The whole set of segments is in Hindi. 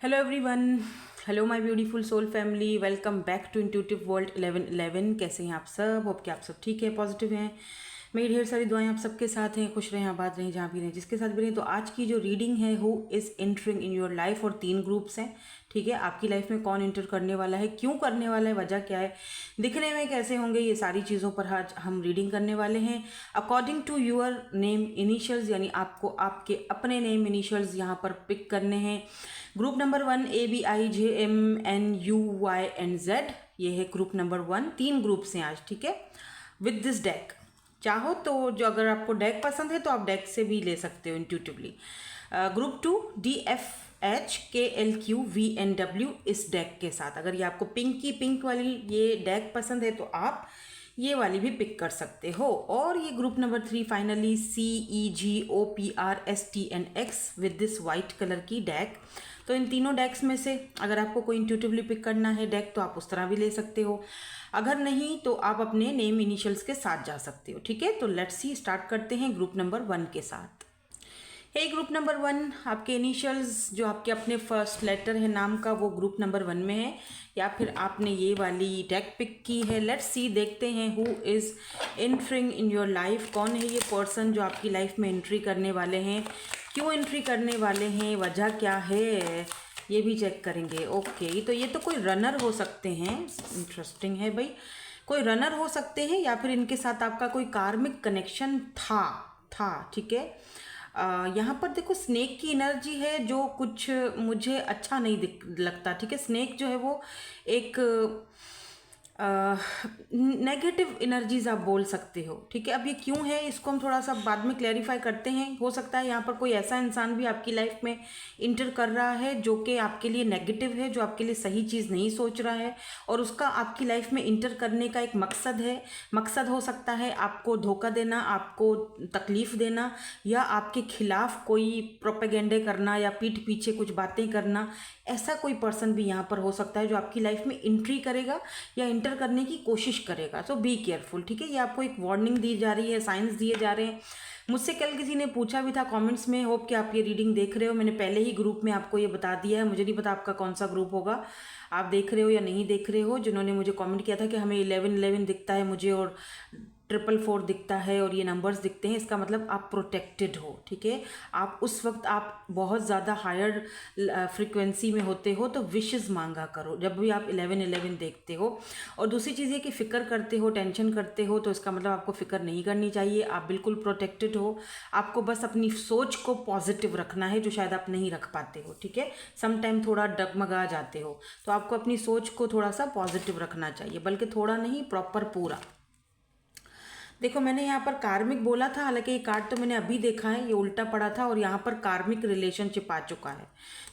Hello everyone. Hello my beautiful soul family, welcome back to intuitive world 1111। कैसे हैं आप सब? होप कि आप सब ठीक है, पॉजिटिव हैं। मेरी ढेर सारी दुआएं आप सबके साथ हैं। खुश रहें, आबाद रहें, जहाँ भी रहें, जिसके साथ भी रहें। तो आज की जो रीडिंग है, who is entering in your life, और 3 ग्रुप्स हैं। ठीक है, आपकी लाइफ में कौन एंटर करने वाला है, क्यों करने वाला है, वजह क्या है, दिखने में कैसे होंगे, ये सारी चीज़ों पर आज हम रीडिंग करने वाले हैं। According to your name initials, यानी आपको आपके अपने नेम इनिशियल्स यहाँ पर पिक करने हैं। ग्रुप नंबर 1 ABIJMNUYNZ, ये है ग्रुप नंबर 1। 3 ग्रुप्स हैं आज, ठीक है, विद दिस डेक। चाहो तो जो अगर आपको डेक पसंद है तो आप डेक से भी ले सकते हो इंट्यूटिवली। ग्रुप 2 DFHKLQVNW, इस डेक के साथ अगर ये आपको पिंक वाली ये डेक पसंद है तो आप ये वाली भी पिक कर सकते हो। और ये group number 3 finally CEGOPRSTNX with this white colour की डेक। तो इन तीनों डेक्स में से अगर आपको कोई इंट्यूटिवली पिक करना है डेक तो आप उस तरह भी ले सकते हो, अगर नहीं तो आप अपने नेम इनिशियल्स के साथ जा सकते हो। ठीक है, तो लेट्स सी, स्टार्ट करते हैं ग्रुप नंबर 1 के साथ। हे ग्रुप नंबर 1, आपके इनिशियल्स जो आपके अपने फर्स्ट लेटर है नाम का, वो ग्रुप नंबर 1 में है, या फिर आपने ये वाली डेक पिक की है। लेट्स सी, देखते हैं who is entering in your life. कौन है ये पर्सन जो आपकी लाइफ में एंट्री करने वाले हैं, क्यों एंट्री करने वाले हैं, वजह क्या है, ये भी चेक करेंगे। ओके, तो ये तो कोई रनर हो सकते हैं। इंटरेस्टिंग है भाई, कोई रनर हो सकते हैं या फिर इनके साथ आपका कोई कार्मिक कनेक्शन था। ठीक है, यहाँ पर देखो स्नेक की एनर्जी है जो कुछ मुझे अच्छा नहीं लगता। ठीक है, स्नेक जो है वो एक नेगेटिव एनर्जीज आप बोल सकते हो। ठीक है, अब ये क्यों है इसको हम थोड़ा सा बाद में क्लैरिफाई करते हैं। हो सकता है यहाँ पर कोई ऐसा इंसान भी आपकी लाइफ में इंटर कर रहा है जो कि आपके लिए नेगेटिव है, जो आपके लिए सही चीज़ नहीं सोच रहा है, और उसका आपकी लाइफ में इंटर करने का एक मकसद है। मकसद हो सकता है आपको धोखा देना, आपको तकलीफ देना, या आपके खिलाफ कोई प्रोपेगेंडे करना, या पीठ पीछे कुछ बातें करना। ऐसा कोई पर्सन भी यहाँ पर हो सकता है जो आपकी लाइफ में एंट्री करेगा या इंटर करने की कोशिश करेगा। सो बी केयरफुल। ठीक है, ये आपको एक वार्निंग दी जा रही है, साइंस दिए जा रहे हैं। मुझसे कल किसी ने पूछा भी था कमेंट्स में, होप कि आप ये रीडिंग देख रहे हो। मैंने पहले ही ग्रुप में आपको ये बता दिया है, मुझे नहीं पता आपका कौन सा ग्रुप होगा, आप देख रहे हो या नहीं देख रहे हो। जिन्होंने मुझे कमेंट किया था कि हमें 1111 दिखता है मुझे, और 444 दिखता है, और ये नंबर्स दिखते हैं, इसका मतलब आप प्रोटेक्टेड हो। ठीक है, आप उस वक्त आप बहुत ज़्यादा हायर फ्रिक्वेंसी में होते हो, तो विशेस मांगा करो जब भी आप 1111 देखते हो। और दूसरी चीज़ ये कि फ़िक्र करते हो, टेंशन करते हो, तो इसका मतलब आपको फ़िक्र नहीं करनी चाहिए। आप बिल्कुल प्रोटेक्टेड हो। आपको बस अपनी सोच को पॉजिटिव रखना है, जो शायद आप नहीं रख पाते हो। ठीक है, समटाइम थोड़ा डगमगा जाते हो, तो आपको अपनी सोच को थोड़ा सा पॉजिटिव रखना चाहिए, बल्कि थोड़ा नहीं, प्रॉपर पूरा। देखो, मैंने यहाँ पर कार्मिक बोला था, हालांकि ये कार्ड तो मैंने अभी देखा है, ये उल्टा पड़ा था, और यहाँ पर कार्मिक रिलेशनशिप आ चुका है।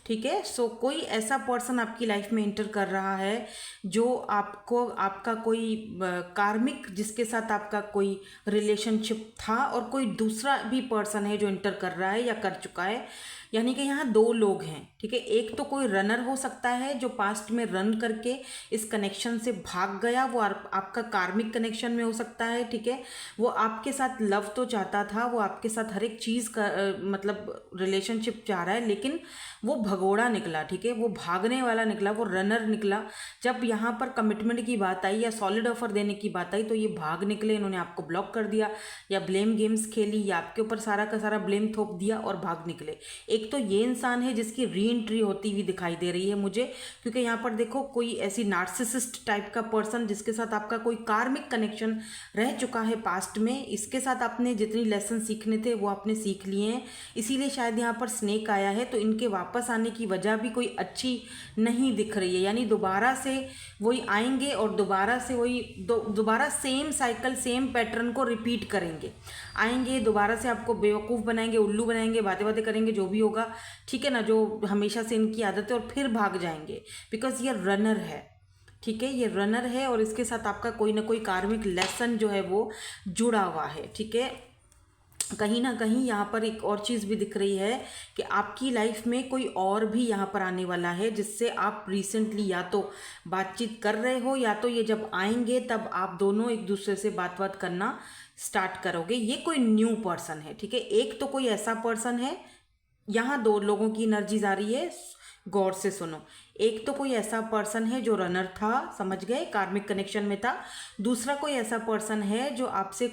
ठीक है, सो कोई ऐसा पर्सन आपकी लाइफ में इंटर कर रहा है जो आपको, आपका कोई कार्मिक, जिसके साथ आपका कोई रिलेशनशिप था, और कोई दूसरा भी पर्सन है जो इंटर कर रहा है या कर चुका है। यानी कि यहाँ 2 लोग हैं। ठीक है, एक तो कोई रनर हो सकता है जो पास्ट में रन करके इस कनेक्शन से भाग गया, वो आपका कार्मिक कनेक्शन में हो सकता है। ठीक है, वो आपके साथ लव तो चाहता था, वो आपके साथ हर एक चीज़ का मतलब रिलेशनशिप चाह रहा है, लेकिन वो भगोड़ा निकला। ठीक है, वो भागने वाला निकला, वो रनर निकला। जब यहाँ पर कमिटमेंट की बात आई या सॉलिड ऑफर देने की बात आई, तो ये भाग निकले, इन्होंने आपको ब्लॉक कर दिया, या ब्लेम गेम्स खेली, या आपके ऊपर सारा का सारा ब्लेम थोप दिया और भाग निकले। एक तो ये इंसान है जिसकी री एंट्री होती हुई दिखाई दे रही है मुझे, क्योंकि यहाँ पर देखो कोई ऐसी नार्सिसिस्ट टाइप का पर्सन जिसके साथ आपका कोई कार्मिक कनेक्शन रह चुका है पास्ट में, इसके साथ आपने जितनी लेसन सीखने थे वो आपने सीख लिए हैं, इसीलिए शायद यहाँ पर स्नेक आया है। तो इनके वापस आने की वजह भी कोई अच्छी नहीं दिख रही है, यानी दोबारा से वही आएंगे और दोबारा से वही दोबारा सेम साइकिल, सेम पैटर्न को रिपीट करेंगे। आएंगे दोबारा से आपको बेवकूफ़ बनाएंगे, उल्लू बनाएंगे, बातें बातें करेंगे, जो भी होगा। ठीक है ना, जो हमेशा से इनकी आदत है, और फिर भाग जाएंगे, बिकॉज ये रनर है। ठीक है, ये रनर है, और इसके साथ आपका कोई ना कोई कार्मिक लेसन जो है वो जुड़ा हुआ है। ठीक है, कहीं ना कहीं यहाँ पर एक और चीज़ भी दिख रही है कि आपकी लाइफ में कोई और भी यहाँ पर आने वाला है, जिससे आप रिसेंटली या तो बातचीत कर रहे हो, या तो ये जब आएंगे तब आप दोनों एक दूसरे से बात करना स्टार्ट करोगे। ये कोई न्यू पर्सन है। ठीक है, एक तो कोई ऐसा पर्सन है, यहाँ 2 लोगों की एनर्जीज आ रही है। गौर से सुनो। एक तो कोई ऐसा पर्सन है जो रनर था, समझ गए, कार्मिक कनेक्शन में था। दूसरा कोई ऐसा पर्सन है जो आपसे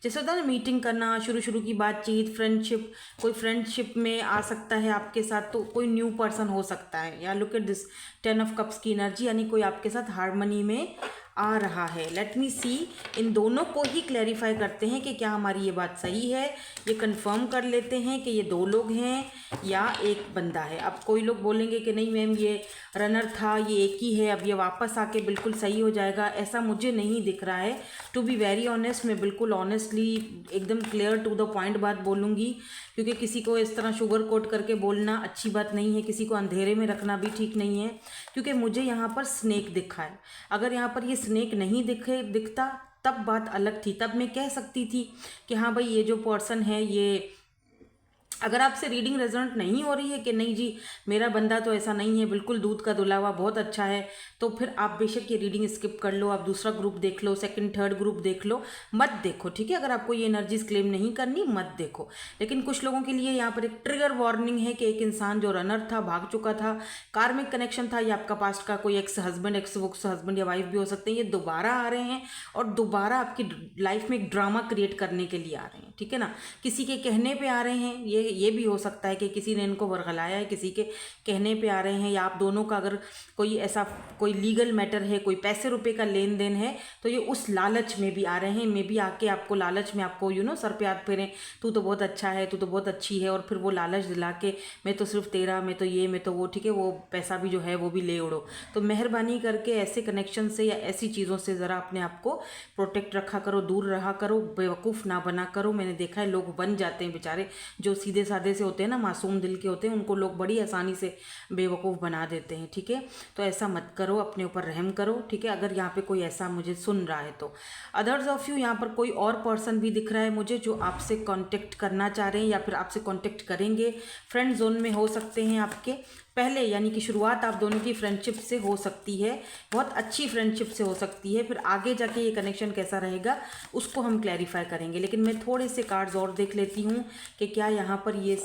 जैसे होता है ना मीटिंग करना, शुरू शुरू की बातचीत, फ्रेंडशिप, कोई फ्रेंडशिप में आ सकता है आपके साथ, तो कोई न्यू पर्सन हो सकता है। या look at this 10 of cups की एनर्जी, यानी कोई आपके साथ हार्मनी में आ रहा है। लेट मी सी, इन दोनों को ही क्लैरिफाई करते हैं कि क्या हमारी ये बात सही है। ये कंफर्म कर लेते हैं कि ये 2 लोग हैं या एक बंदा है। अब कोई लोग बोलेंगे कि नहीं मैम ये रनर था, ये एक ही है, अब ये वापस आके बिल्कुल सही हो जाएगा, ऐसा मुझे नहीं दिख रहा है। टू बी वेरी ऑनेस्ट, मैं बिल्कुल ऑनेस्टली एकदम क्लियर टू द पॉइंट बात बोलूँगी, क्योंकि किसी को इस तरह शुगर कोट करके बोलना अच्छी बात नहीं है, किसी को अंधेरे में रखना भी ठीक नहीं है। क्योंकि मुझे यहाँ पर स्नेक दिखा है। अगर यहाँ पर ये स्नेक नहीं दिखता तब बात अलग थी, तब मैं कह सकती थी कि हाँ भाई ये जो पर्सन है ये, अगर आपसे रीडिंग रेजोनेट नहीं हो रही है कि नहीं जी मेरा बंदा तो ऐसा नहीं है, बिल्कुल दूध का धुला हुआ बहुत अच्छा है, तो फिर आप बेशक ये रीडिंग स्किप कर लो, आप दूसरा ग्रुप देख लो, सेकंड थर्ड ग्रुप देख लो, मत देखो, ठीक है। अगर आपको ये एनर्जीज क्लेम नहीं करनी मत देखो। लेकिन कुछ लोगों के लिए यहाँ पर एक ट्रिगर वार्निंग है कि एक इंसान जो रनर था, भाग चुका था, कार्मिक कनेक्शन था, या आपका पास्ट का कोई एक्स हस्बैंड या वाइफ भी हो सकते हैं, ये दोबारा आ रहे हैं और दोबारा आपकी लाइफ में एक ड्रामा क्रिएट करने के लिए आ रहे हैं, ठीक है ना। किसी के कहने पे आ रहे हैं, ये भी हो सकता है कि किसी ने इनको वर्गलाया है, किसी के कहने पे आ रहे हैं, या आप दोनों का अगर कोई ऐसा कोई लीगल मैटर है, कोई पैसे रुपए का लेन देन है, तो ये उस लालच में भी आ रहे हैं। मे भी आके आपको लालच में आपको सर पे हाथ फेरें, तू तो बहुत अच्छा है, तू तो बहुत अच्छी है, और फिर वो लालच दिला के मैं तो सिर्फ तेरा, मैं तो ये, मैं तो वो, ठीक है, वो पैसा भी जो है वो भी ले उड़ो। तो मेहरबानी करके ऐसे कनेक्शन से या ऐसी चीज़ों से ज़रा अपने आप को प्रोटेक्ट रखा करो, दूर रहा करो, बेवकूफ़ ना बना करो। मैंने देखा है लोग बन जाते हैं बेचारे, जो सीधे साधे से होते हैं ना, मासूम दिल के होते हैं, उनको लोग बड़ी आसानी से बेवकूफ़ बना देते हैं, ठीक है। तो ऐसा मत करो, अपने ऊपर रहम करो, ठीक है। अगर यहाँ पे कोई ऐसा मुझे सुन रहा है तो अदर्स ऑफ यू, यहाँ पर कोई और पर्सन भी दिख रहा है मुझे जो आपसे कांटेक्ट करना चाह रहे हैं या फिर आपसे कांटेक्ट करेंगे। फ्रेंड जोन में हो सकते हैं आपके पहले, यानी कि शुरुआत आप दोनों की फ्रेंडशिप से हो सकती है, बहुत अच्छी फ्रेंडशिप से हो सकती है। फिर आगे जाके ये कनेक्शन कैसा रहेगा उसको हम क्लैरिफाई करेंगे। लेकिन मैं थोड़े से कार्ड्स और देख लेती हूँ कि क्या यहाँ पर ये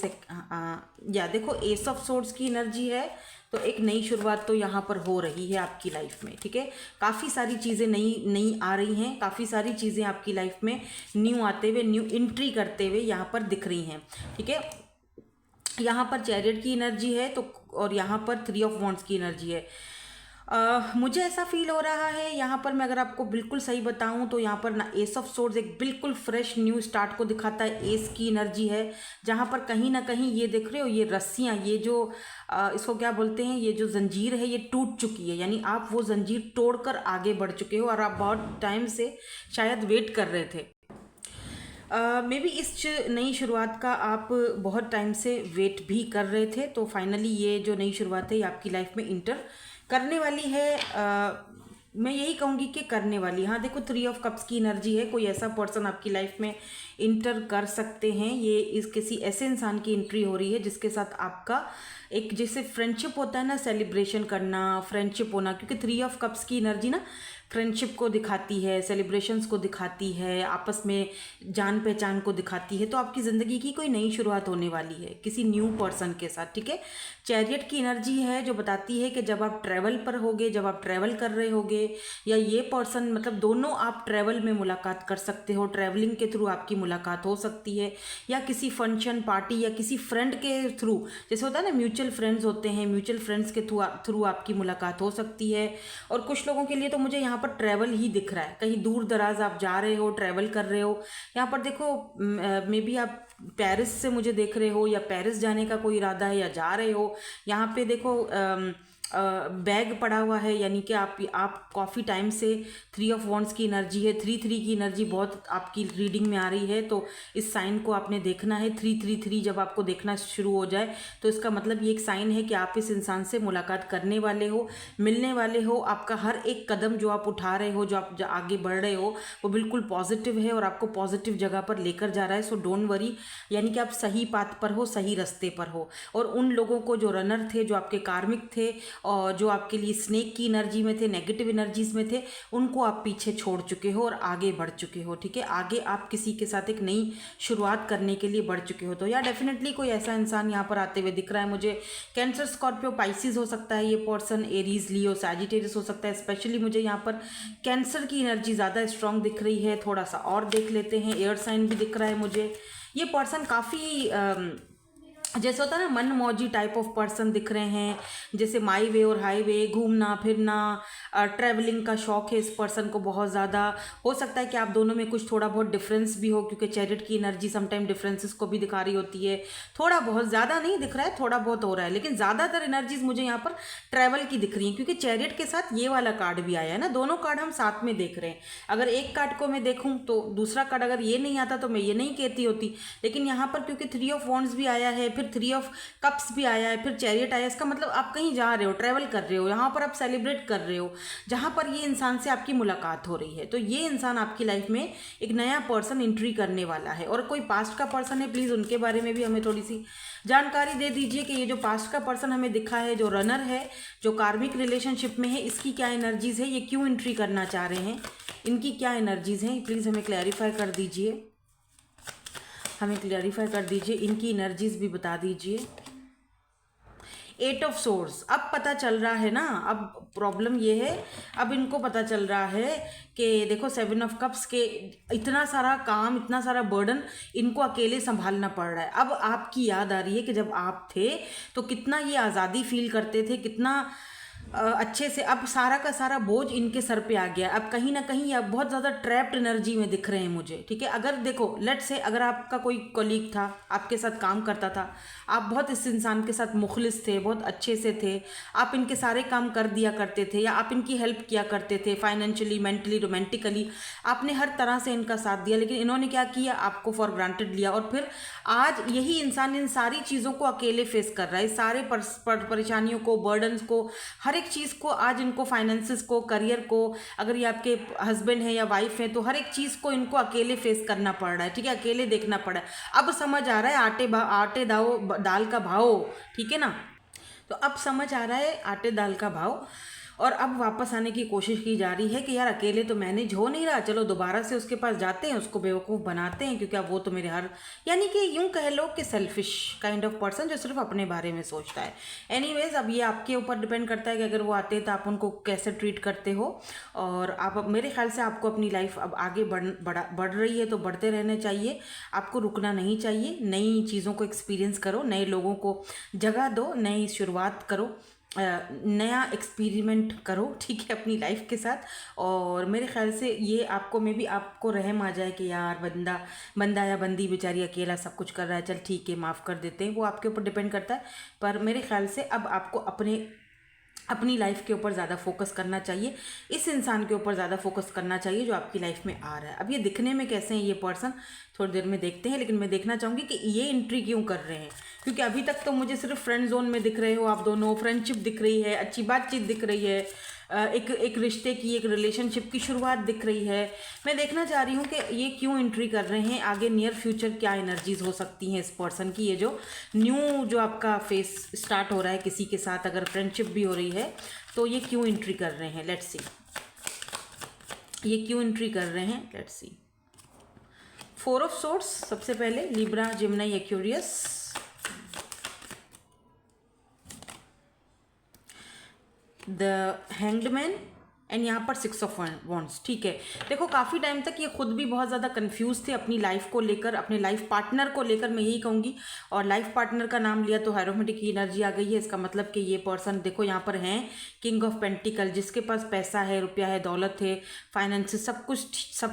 या देखो एस ऑफ सोर्ड्स की एनर्जी है, तो एक नई शुरुआत तो यहाँ पर हो रही है आपकी लाइफ में, ठीक है। काफ़ी सारी चीज़ें नई आ रही हैं, काफ़ी सारी चीज़ें आपकी लाइफ में न्यू आते हुए, न्यू एंट्री करते हुए यहाँ पर दिख रही हैं, ठीक है। यहाँ पर चैरियट की एनर्जी है, तो और यहाँ पर 3 ऑफ वॉन्ड्स की एनर्जी है। मुझे ऐसा फील हो रहा है यहाँ पर, मैं अगर आपको बिल्कुल सही बताऊँ तो यहाँ पर ना एस ऑफ सोर्ड्स एक बिल्कुल फ्रेश न्यू स्टार्ट को दिखाता है। एस की एनर्जी है, जहाँ पर कहीं ना कहीं ये देख रहे हो, ये रस्सियाँ, ये जो इसको क्या बोलते हैं, ये जो जंजीर है ये टूट चुकी है, यानी आप वो जंजीर तोड़कर आगे बढ़ चुके हो और आप बहुत टाइम से शायद वेट कर रहे थे। मे बी इस नई शुरुआत का आप बहुत टाइम से वेट भी कर रहे थे, तो फाइनली ये जो नई शुरुआत है ये आपकी लाइफ में इंटर करने वाली है। मैं यही कहूँगी कि करने वाली। हाँ देखो 3 ऑफ कप्स की एनर्जी है, कोई ऐसा पर्सन आपकी लाइफ में इंटर कर सकते हैं। ये इस किसी ऐसे इंसान की एंट्री हो रही है जिसके साथ आपका एक जैसे फ्रेंडशिप होता है ना, सेलिब्रेशन करना, फ्रेंडशिप होना, क्योंकि 3 ऑफ कप्स की एनर्जी ना फ्रेंडशिप को दिखाती है, सेलिब्रेशंस को दिखाती है, आपस में जान पहचान को दिखाती है। तो आपकी ज़िंदगी की कोई नई शुरुआत होने वाली है किसी न्यू पर्सन के साथ, ठीक है। चैरियट की एनर्जी है जो बताती है कि जब आप ट्रैवल पर होगे, जब आप ट्रैवल कर रहे होगे, या ये पर्सन मतलब दोनों आप ट्रैवल में मुलाकात कर सकते हो, ट्रैवलिंग के थ्रू आपकी मुलाकात हो सकती है, या किसी फंक्शन पार्टी या किसी फ्रेंड के थ्रू, जैसे होता है ना म्यूचुअल फ्रेंड्स होते हैं, म्यूचुअल फ्रेंड्स के थ्रू आपकी मुलाकात हो सकती है। और कुछ लोगों के लिए तो मुझे यहाँ पर ट्रैवल ही दिख रहा है, कहीं दूर दराज आप जा रहे हो, ट्रैवल कर रहे हो। यहाँ पर देखो मे बी आप पेरिस से मुझे देख रहे हो, या पेरिस जाने का कोई इरादा है, या जा रहे हो। यहाँ पे देखो बैग पड़ा हुआ है, यानी कि आप काफ़ी टाइम से 3 ऑफ वॉन्ड्स की एनर्जी है, 3-3 की एनर्जी बहुत आपकी रीडिंग में आ रही है। तो इस साइन को आपने देखना है। 3-3-3 जब आपको देखना शुरू हो जाए तो इसका मतलब ये एक साइन है कि आप इस इंसान से मुलाकात करने वाले हो, मिलने वाले हो। आपका हर एक कदम जो आप उठा रहे हो, जो आप आगे बढ़ रहे हो, वो बिल्कुल पॉजिटिव है और आपको पॉजिटिव जगह पर लेकर जा रहा है। सो डोंट वरी, यानी कि आप सही पाथ पर हो, सही रास्ते पर हो। और उन लोगों को जो रनर थे, जो आपके कार्मिक थे, और जो आपके लिए स्नेक की एनर्जी में थे, नेगेटिव एनर्जीज में थे, उनको आप पीछे छोड़ चुके हो और आगे बढ़ चुके हो। ठीक है, आगे आप किसी के साथ एक नई शुरुआत करने के लिए बढ़ चुके हो। तो या डेफिनेटली कोई ऐसा इंसान यहाँ पर आते हुए दिख रहा है मुझे। कैंसर, स्कॉर्पियो, पाइसिस हो सकता है ये पर्सन, एरीज, लियो, सैजिटेरियस हो सकता है। स्पेशली मुझे यहाँ पर कैंसर की एनर्जी ज़्यादा स्ट्रांग दिख रही है। थोड़ा सा और देख लेते हैं, एयर साइन भी दिख रहा है मुझे। ये पर्सन काफ़ी जैसे होता है ना मन मौजी टाइप ऑफ पर्सन दिख रहे हैं, जैसे माई वे और हाईवे, घूमना फिरना, ट्रैवलिंग का शौक है इस पर्सन को बहुत ज़्यादा। हो सकता है कि आप दोनों में कुछ थोड़ा बहुत डिफरेंस भी हो, क्योंकि चैरिट की एनर्जी समटाइम डिफरेंसेस को भी दिखा रही होती है। थोड़ा बहुत, ज़्यादा नहीं दिख रहा है, थोड़ा बहुत हो रहा है, लेकिन ज़्यादातर एनर्जीज मुझे यहाँ पर ट्रैवल की दिख रही हैं, क्योंकि चैरिट के साथ ये वाला कार्ड भी आया है ना। दोनों कार्ड हम साथ में देख रहे हैं। अगर एक कार्ड को मैं देखूँ तो दूसरा कार्ड अगर ये नहीं आता तो मैं ये नहीं कहती होती, लेकिन यहाँ पर क्योंकि 3 ऑफ वॉन्ड्स भी आया है, फिर 3 ऑफ कप्स भी आया है, फिर चैरियट आया, इसका मतलब आप कहीं जा रहे हो, ट्रैवल कर रहे हो, यहाँ पर आप सेलिब्रेट कर रहे हो, जहाँ पर ये इंसान से आपकी मुलाकात हो रही है। तो ये इंसान आपकी लाइफ में एक नया पर्सन एंट्री करने वाला है। और कोई पास्ट का पर्सन है, प्लीज़ उनके बारे में भी हमें थोड़ी सी जानकारी दे दीजिए कि ये जो पास्ट का पर्सन हमें दिखा है, जो रनर है, जो कार्मिक रिलेशनशिप में है, इसकी क्या एनर्जीज है, ये क्यों एंट्री करना चाह रहे हैं, इनकी क्या एनर्जीज हैं, प्लीज़ हमें क्लैरिफाई कर दीजिए, हमें क्लैरिफाई कर दीजिए, इनकी एनर्जीज भी बता दीजिए। 8 ऑफ सोर्स, अब पता चल रहा है ना, अब प्रॉब्लम ये है, अब इनको पता चल रहा है कि देखो 7 ऑफ कप्स के इतना सारा काम, इतना सारा बर्डन इनको अकेले संभालना पड़ रहा है। अब आपकी याद आ रही है कि जब आप थे तो कितना ये आज़ादी फील करते थे, कितना अच्छे से। अब सारा का सारा बोझ इनके सर पे आ गया। अब कहीं ना कहीं अब बहुत ज़्यादा ट्रैप्ड एनर्जी में दिख रहे हैं मुझे। ठीक है, अगर देखो लेट से अगर आपका कोई कलीग था, आपके साथ काम करता था, आप बहुत इस इंसान के साथ मुखलिस थे, बहुत अच्छे से थे, आप इनके सारे काम कर दिया करते थे, या आप इनकी हेल्प किया करते थे फाइनेंशियली, मेंटली, रोमांटिकली, आपने हर तरह से इनका साथ दिया। लेकिन इन्होंने क्या किया, आपको फॉर ग्रांटेड लिया, और फिर आज यही इंसान इन सारी चीज़ों को अकेले फेस कर रहा है, सारे परेशानियों को, बर्डन्स को, हर एक चीज़ को। आज इनको फाइनेंसिस को, करियर को, अगर ये आपके हस्बैंड है या वाइफ है, तो हर एक चीज़ को इनको अकेले फेस करना पड़ रहा है। ठीक है, अकेले देखना पड़ रहा है। अब समझ आ रहा है आटे दाल का भाव। ठीक है ना, तो अब समझ आ रहा है आटे दाल का भाव। और अब वापस आने की कोशिश की जा रही है कि यार अकेले तो मैनेज हो नहीं रहा, चलो दोबारा से उसके पास जाते हैं, उसको बेवकूफ़ बनाते हैं, क्योंकि अब वो तो मेरे हर, यानी कि यूं कह लो कि सेल्फिश काइंड ऑफ पर्सन जो सिर्फ अपने बारे में सोचता है। एनीवेज, अब ये आपके ऊपर डिपेंड करता है कि अगर वो आते हैं तो आप उनको कैसे ट्रीट करते हो। और आप, मेरे ख्याल से आपको अपनी लाइफ अब आगे बढ़ रही है तो बढ़ते रहने चाहिए, आपको रुकना नहीं चाहिए। नई चीज़ों को एक्सपीरियंस करो, नए लोगों को जगह दो, नई शुरुआत करो, नया एक्सपेरिमेंट करो। ठीक है, अपनी लाइफ के साथ। और मेरे ख्याल से ये आपको, में भी आपको रहम आ जाए कि यार बंदा या बंदी बेचारी अकेला सब कुछ कर रहा है, चल ठीक है माफ़ कर देते हैं, वो आपके ऊपर डिपेंड करता है। पर मेरे ख्याल से अब आपको अपनी लाइफ के ऊपर ज़्यादा फोकस करना चाहिए, इस इंसान के ऊपर ज़्यादा फोकस करना चाहिए जो आपकी लाइफ में आ रहा है। अब ये दिखने में कैसे हैं ये पर्सन, थोड़ी देर में देखते हैं, लेकिन मैं देखना चाहूँगी कि ये एंट्री क्यों कर रहे हैं, क्योंकि अभी तक तो मुझे सिर्फ फ्रेंड जोन में दिख रहे हो आप दोनों, फ्रेंडशिप दिख रही है, अच्छी बातचीत दिख रही है, एक रिश्ते की, एक रिलेशनशिप की शुरुआत दिख रही है। मैं देखना चाह रही हूँ कि ये क्यों एंट्री कर रहे हैं, आगे नियर फ्यूचर क्या एनर्जीज हो सकती हैं इस पर्सन की। ये जो न्यू जो आपका फेस स्टार्ट हो रहा है किसी के साथ, अगर फ्रेंडशिप भी हो रही है, तो ये क्यों एंट्री कर रहे हैं, लेट्स सी, ये क्यों एंट्री कर रहे हैं, लेट्स सी। 4 ऑफ सोर्स सबसे पहले, Libra, Gemini, Aquarius, the hanged man, and यहाँ पर 6 ऑफ वॉन्ड्स। ठीक है, देखो काफ़ी टाइम तक ये खुद भी बहुत ज़्यादा कंफ्यूज थे अपनी लाइफ को लेकर, अपने लाइफ पार्टनर को लेकर, मैं यही कहूँगी। और लाइफ पार्टनर का नाम लिया तो हायरोमेटिक की एनर्जी आ गई है। इसका मतलब कि ये पर्सन देखो यहाँ पर हैं किंग ऑफ पेंटिकल, जिसके पास पैसा है, रुपया है, दौलत है, फाइनेंस, सब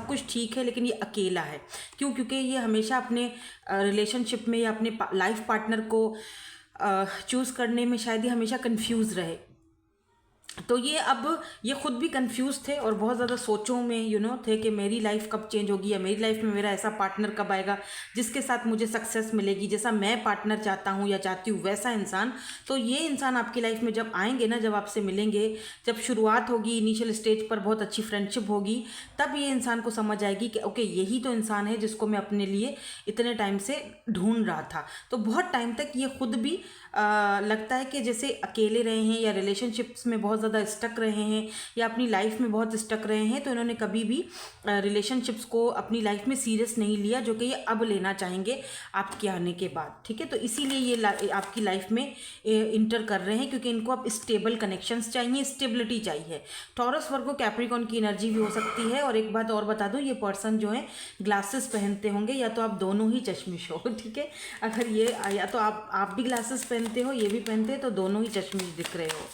कुछ ठीक है, लेकिन ये अकेला है। क्यों? क्योंकि ये हमेशा अपने रिलेशनशिप में या अपने लाइफ पार्टनर को चूज़ करने में शायद ये हमेशा कन्फ्यूज़ रहे। तो ये खुद भी कंफ्यूज थे और बहुत ज़्यादा सोचों में थे कि मेरी लाइफ कब चेंज होगी, या मेरी लाइफ में मेरा ऐसा पार्टनर कब आएगा जिसके साथ मुझे सक्सेस मिलेगी, जैसा मैं पार्टनर चाहता हूँ या चाहती हूँ वैसा इंसान। तो ये इंसान आपकी लाइफ में जब आएंगे ना, जब आपसे मिलेंगे, जब शुरुआत होगी, इनिशियल स्टेज पर बहुत अच्छी फ्रेंडशिप होगी, तब ये इंसान को समझ आएगी कि ओके यही तो इंसान है जिसको मैं अपने लिए इतने टाइम से ढूंढ रहा था। तो बहुत टाइम तक ये खुद भी लगता है कि जैसे अकेले रहे हैं या रिलेशनशिप्स में बहुत ज़्यादा स्टक रहे हैं या अपनी लाइफ में बहुत स्टक रहे हैं, तो इन्होंने कभी भी रिलेशनशिप्स को अपनी लाइफ में सीरियस नहीं लिया, जो कि ये अब लेना चाहेंगे आपके आने के बाद। ठीक है, तो इसीलिए ये आपकी लाइफ में इंटर कर रहे हैं, क्योंकि इनको अब स्टेबल कनेक्शंस चाहिए, स्टेबिलिटी चाहिए। टॉरस, वर्गो, कैप्रिकॉर्न की एनर्जी भी हो सकती है। और एक बात और बता दूं, ये पर्सन जो है ग्लासेस पहनते होंगे, या तो आप दोनों ही चश्मिश हो। ठीक है, अगर ये या तो आप भी ग्लासेस पहनते हो, ये भी पहनते हैं, तो दोनों ही चश्मिश दिख रहे हो।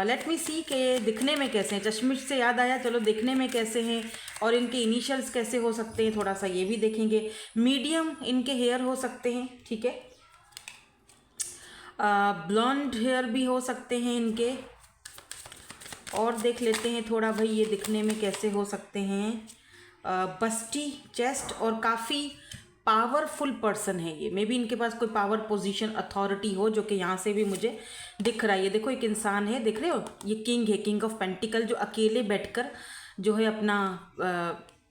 लेट मी सी के दिखने में कैसे हैं। चश्मिश से याद आया, चलो दिखने में कैसे हैं और इनके इनिशियल्स कैसे हो सकते हैं, थोड़ा सा ये भी देखेंगे। मीडियम इनके हेयर हो सकते हैं। ठीक है, ब्लॉन्ड हेयर भी हो सकते हैं इनके। और देख लेते हैं थोड़ा भाई ये दिखने में कैसे हो सकते हैं। बस्टी चेस्ट और काफ़ी पावरफुल पर्सन है ये। मे बी इनके पास कोई पावर पोजीशन अथॉरिटी हो, जो कि यहाँ से भी मुझे दिख रहा है। ये देखो एक इंसान है, देख रहे हो, ये किंग है, किंग ऑफ पेंटिकल, जो अकेले बैठकर जो है अपना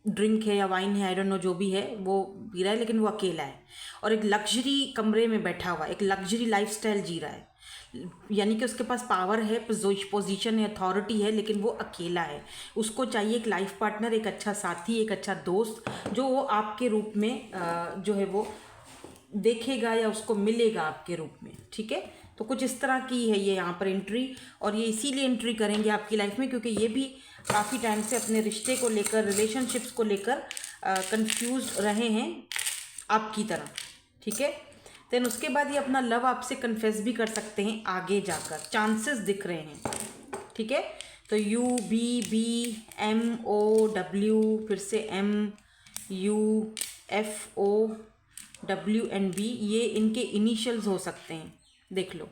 ड्रिंक है या वाइन है, आई डोंट नो, जो भी है वो पी रहा है, लेकिन वो अकेला है और एक लग्जरी कमरे में बैठा हुआ, एक लग्जरी लाइफस्टाइल जी रहा है। यानी कि उसके पास पावर है, पोजीशन है, अथॉरिटी है, लेकिन वो अकेला है। उसको चाहिए एक लाइफ पार्टनर, एक अच्छा साथी, एक अच्छा दोस्त, जो वो आपके रूप में जो है वो देखेगा या उसको मिलेगा आपके रूप में। ठीक है, तो कुछ इस तरह की है ये यहाँ पर एंट्री। और ये इसीलिए एंट्री करेंगे आपकी लाइफ में क्योंकि ये भी काफ़ी टाइम से अपने रिश्ते को लेकर, रिलेशनशिप्स को लेकर कंफ्यूज रहे हैं आपकी तरह। ठीक है, देन उसके बाद ये अपना लव आपसे कन्फेस भी कर सकते हैं आगे जाकर, चांसेस दिख रहे हैं। ठीक है, तो UBBMOW, फिर से MUFOWNB, ये इनके इनिशियल्स हो सकते हैं, देख लो।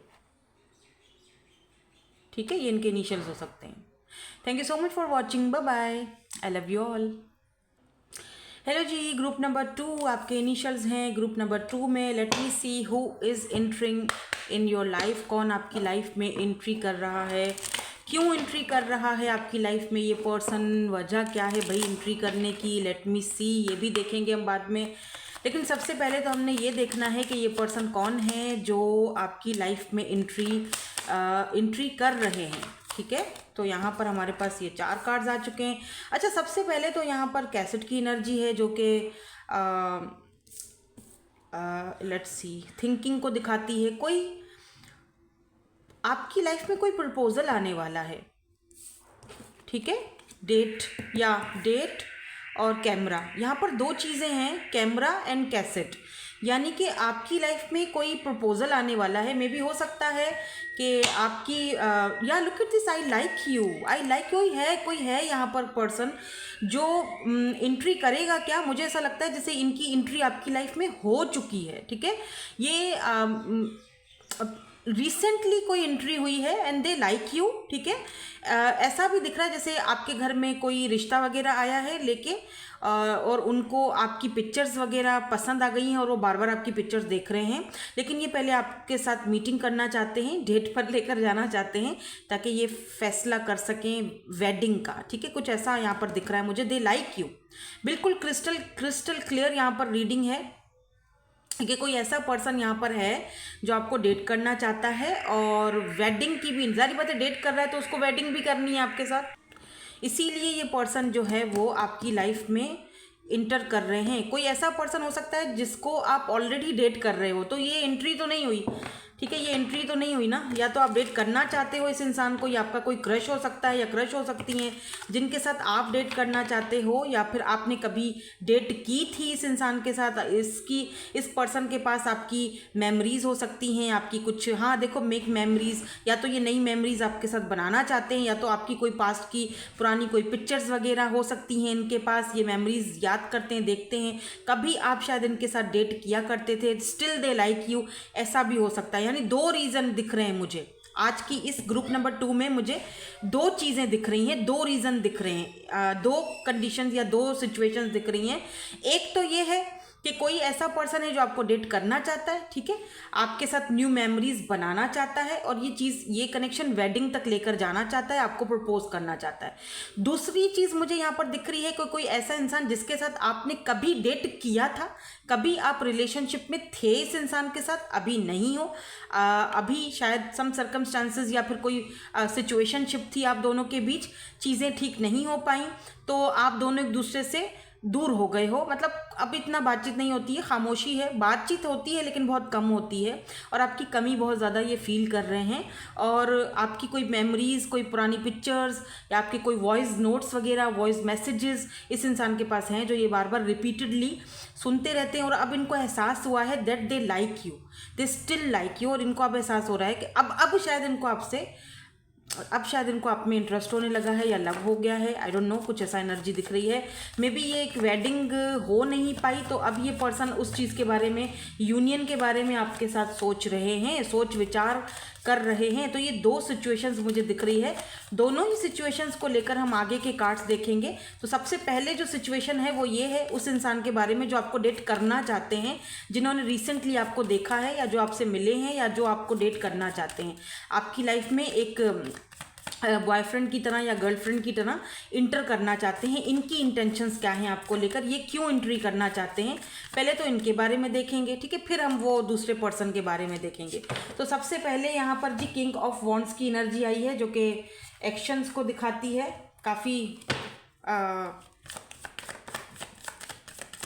ठीक है, ये इनके इनिशियल्स हो सकते हैं। Thank you so much for watching, bye bye, I love you all. Hello जी, ग्रुप नंबर 2 आपके इनिशियल्स हैं। ग्रुप नंबर 2 में let me see who is entering in your life. कौन आपकी लाइफ में एंट्री कर रहा है, क्यों एंट्री कर रहा है आपकी लाइफ में ये पर्सन, वजह क्या है भाई एंट्री करने की। लेट मी सी, ये भी देखेंगे हम बाद में, लेकिन सबसे पहले तो हमने ये देखना है कि ये पर्सन कौन है जो आपकी लाइफ में एंट्री कर रहे हैं। ठीक है, तो यहाँ पर हमारे पास ये 4 कार्ड्स आ चुके हैं। अच्छा, सबसे पहले तो यहाँ पर कैसेट की एनर्जी है, जो कि लेट्स सी थिंकिंग को दिखाती है। कोई आपकी लाइफ में कोई प्रपोजल आने वाला है। ठीक है, डेट और कैमरा, यहाँ पर 2 चीज़ें हैं, कैमरा एंड कैसेट। यानी कि आपकी लाइफ में कोई प्रपोजल आने वाला है। मे बी हो सकता है कि आपकी या look at this, I like you है, कोई है यहाँ पर पर्सन जो एंट्री करेगा। क्या मुझे ऐसा लगता है जैसे इनकी एंट्री आपकी लाइफ में हो चुकी है। ठीक है, ये रिसेंटली कोई एंट्री हुई है एंड दे लाइक यू। ठीक है, ऐसा भी दिख रहा है जैसे आपके घर में कोई रिश्ता वगैरह आया है लेके, और उनको आपकी पिक्चर्स वगैरह पसंद आ गई हैं और वो बार बार आपकी पिक्चर्स देख रहे हैं। लेकिन ये पहले आपके साथ मीटिंग करना चाहते हैं, डेट पर लेकर जाना चाहते हैं, ताकि ये फैसला कर सकें वेडिंग का। ठीक है, कुछ ऐसा यहाँ पर दिख रहा है मुझे। दे लाइक यू, बिल्कुल क्रिस्टल क्लियर यहाँ पर रीडिंग है कि कोई ऐसा पर्सन यहाँ पर है जो आपको डेट करना चाहता है, और वेडिंग की भी जारी बात है, डेट कर रहा है तो उसको वेडिंग भी करनी है आपके साथ। इसीलिए ये पर्सन जो है वो आपकी लाइफ में इंटर कर रहे हैं। कोई ऐसा पर्सन हो सकता है जिसको आप ऑलरेडी डेट कर रहे हो, तो ये एंट्री तो नहीं हुई। ठीक है, ये एंट्री तो नहीं हुई ना। या तो आप डेट करना चाहते हो इस इंसान को, या आपका कोई क्रश हो सकता है या क्रश हो सकती हैं जिनके साथ आप डेट करना चाहते हो, या फिर आपने कभी डेट की थी इस इंसान के साथ। इस पर्सन के पास आपकी मेमोरीज हो सकती हैं, आपकी कुछ, हाँ देखो, मेक मेमोरीज, या तो ये नई मेमोरीज आपके साथ बनाना चाहते हैं, या तो आपकी कोई पास्ट की पुरानी कोई पिक्चर्स वगैरह हो सकती हैं इनके पास। ये मेमोरीज याद करते हैं, देखते हैं, कभी आप शायद इनके साथ डेट किया करते थे, स्टिल दे लाइक यू, ऐसा भी हो सकता है। यानी 2 रीज़न दिख रहे हैं मुझे आज की इस ग्रुप नंबर 2 में मुझे 2 चीज़ें दिख रही हैं, 2 रीज़न दिख रहे हैं, 2 कंडीशंस या 2 सिचुएशंस दिख रही हैं। एक तो ये है कि कोई ऐसा पर्सन है जो आपको डेट करना चाहता है, ठीक है, आपके साथ न्यू मेमोरीज बनाना चाहता है, और ये कनेक्शन वेडिंग तक लेकर जाना चाहता है, आपको प्रपोज करना चाहता है। दूसरी चीज़ मुझे यहाँ पर दिख रही है कि कोई ऐसा इंसान जिसके साथ आपने कभी डेट किया था, कभी आप रिलेशनशिप में थे इस इंसान के साथ, अभी नहीं हो, अभी शायद सम सर्कमस्टांसेस या फिर कोई सिचुएशनशिप थी आप दोनों के बीच, चीज़ें ठीक नहीं हो पाई, तो आप दोनों एक दूसरे से दूर हो गए हो, मतलब अब इतना बातचीत नहीं होती है, खामोशी है, बातचीत होती है लेकिन बहुत कम होती है, और आपकी कमी बहुत ज़्यादा ये फील कर रहे हैं, और आपकी कोई मेमोरीज़, कोई पुरानी पिक्चर्स या आपके कोई वॉइस नोट्स वगैरह, वॉइस मैसेजेस इस इंसान के पास हैं जो ये बार बार रिपीटेडली सुनते रहते हैं, और अब इनको एहसास हुआ है that they like you, they still like you, और इनको अब एहसास हो रहा है कि अब शायद इनको आप में इंटरेस्ट होने लगा है या लव हो गया है, आई डोंट नो, कुछ ऐसा एनर्जी दिख रही है। मे बी ये एक वेडिंग हो नहीं पाई, तो अब ये पर्सन उस चीज़ के बारे में, यूनियन के बारे में आपके साथ सोच रहे हैं, सोच विचार कर रहे हैं। तो ये 2 सिचुएशंस मुझे दिख रही है, दोनों ही सिचुएशंस को लेकर हम आगे के कार्ड्स देखेंगे। तो सबसे पहले जो सिचुएशन है वो ये है उस इंसान के बारे में जो आपको डेट करना चाहते हैं, जिन्होंने रिसेंटली आपको देखा है या जो आपसे मिले हैं या जो आपको डेट करना चाहते हैं, आपकी लाइफ में एक बॉयफ्रेंड की तरह या गर्लफ्रेंड की तरह इंटर करना चाहते हैं। इनकी इंटेंशंस क्या हैं आपको लेकर, ये क्यों एंट्री करना चाहते हैं, पहले तो इनके बारे में देखेंगे, ठीक है, फिर हम वो दूसरे पर्सन के बारे में देखेंगे। तो सबसे पहले यहाँ पर जी किंग ऑफ वॉन्ड्स की एनर्जी आई है जो कि एक्शंस को दिखाती है, काफ़ी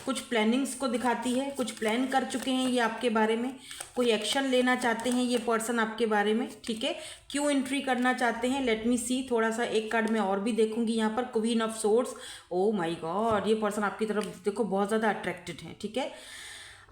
कुछ प्लानिंग्स को दिखाती है, कुछ प्लान कर चुके हैं ये आपके बारे में, कोई एक्शन लेना चाहते हैं ये पर्सन आपके बारे में, ठीक है, क्यों एंट्री करना चाहते हैं, लेट मी सी, थोड़ा सा एक कार्ड में और भी देखूंगी यहाँ पर, queen of swords, oh my God, ये पर्सन आपकी तरफ देखो बहुत ज़्यादा अट्रैक्टेड है, ठीक है।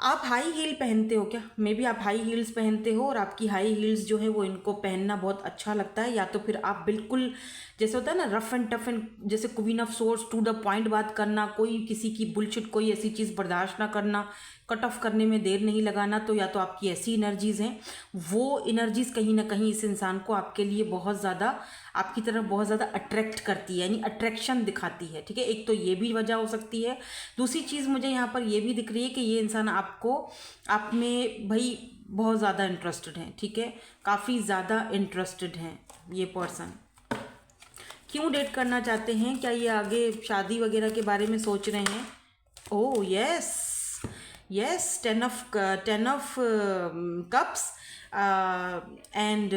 आप हाई हील पहनते हो क्या, मे बी आप हाई हील्स पहनते हो, और आपकी हाई हील्स जो है वो इनको पहनना बहुत अच्छा लगता है, या तो फिर आप बिल्कुल जैसे होता है ना रफ एंड टफ एंड, जैसे queen of swords, to the point बात करना, कोई किसी की बुलशिट, कोई ऐसी चीज़ बर्दाश्त ना करना, कट ऑफ करने में देर नहीं लगाना, तो या तो आपकी ऐसी एनर्जीज़ हैं, वो एनर्जीज़ कहीं ना कहीं इस इंसान को आपके लिए बहुत ज़्यादा, आपकी तरफ बहुत ज़्यादा अट्रैक्ट करती है, यानी अट्रैक्शन दिखाती है, ठीक है, एक तो ये भी वजह हो सकती है। दूसरी चीज़ मुझे यहाँ पर ये भी दिख रही है कि ये इंसान आपको, आप में भाई बहुत ज़्यादा इंटरेस्टेड है, ठीक है, काफ़ी ज़्यादा इंटरेस्टेड हैं ये पर्सन। क्यों डेट करना चाहते हैं, क्या ये आगे शादी वगैरह के बारे में सोच रहे हैं, oh yes yes, 10 of cups and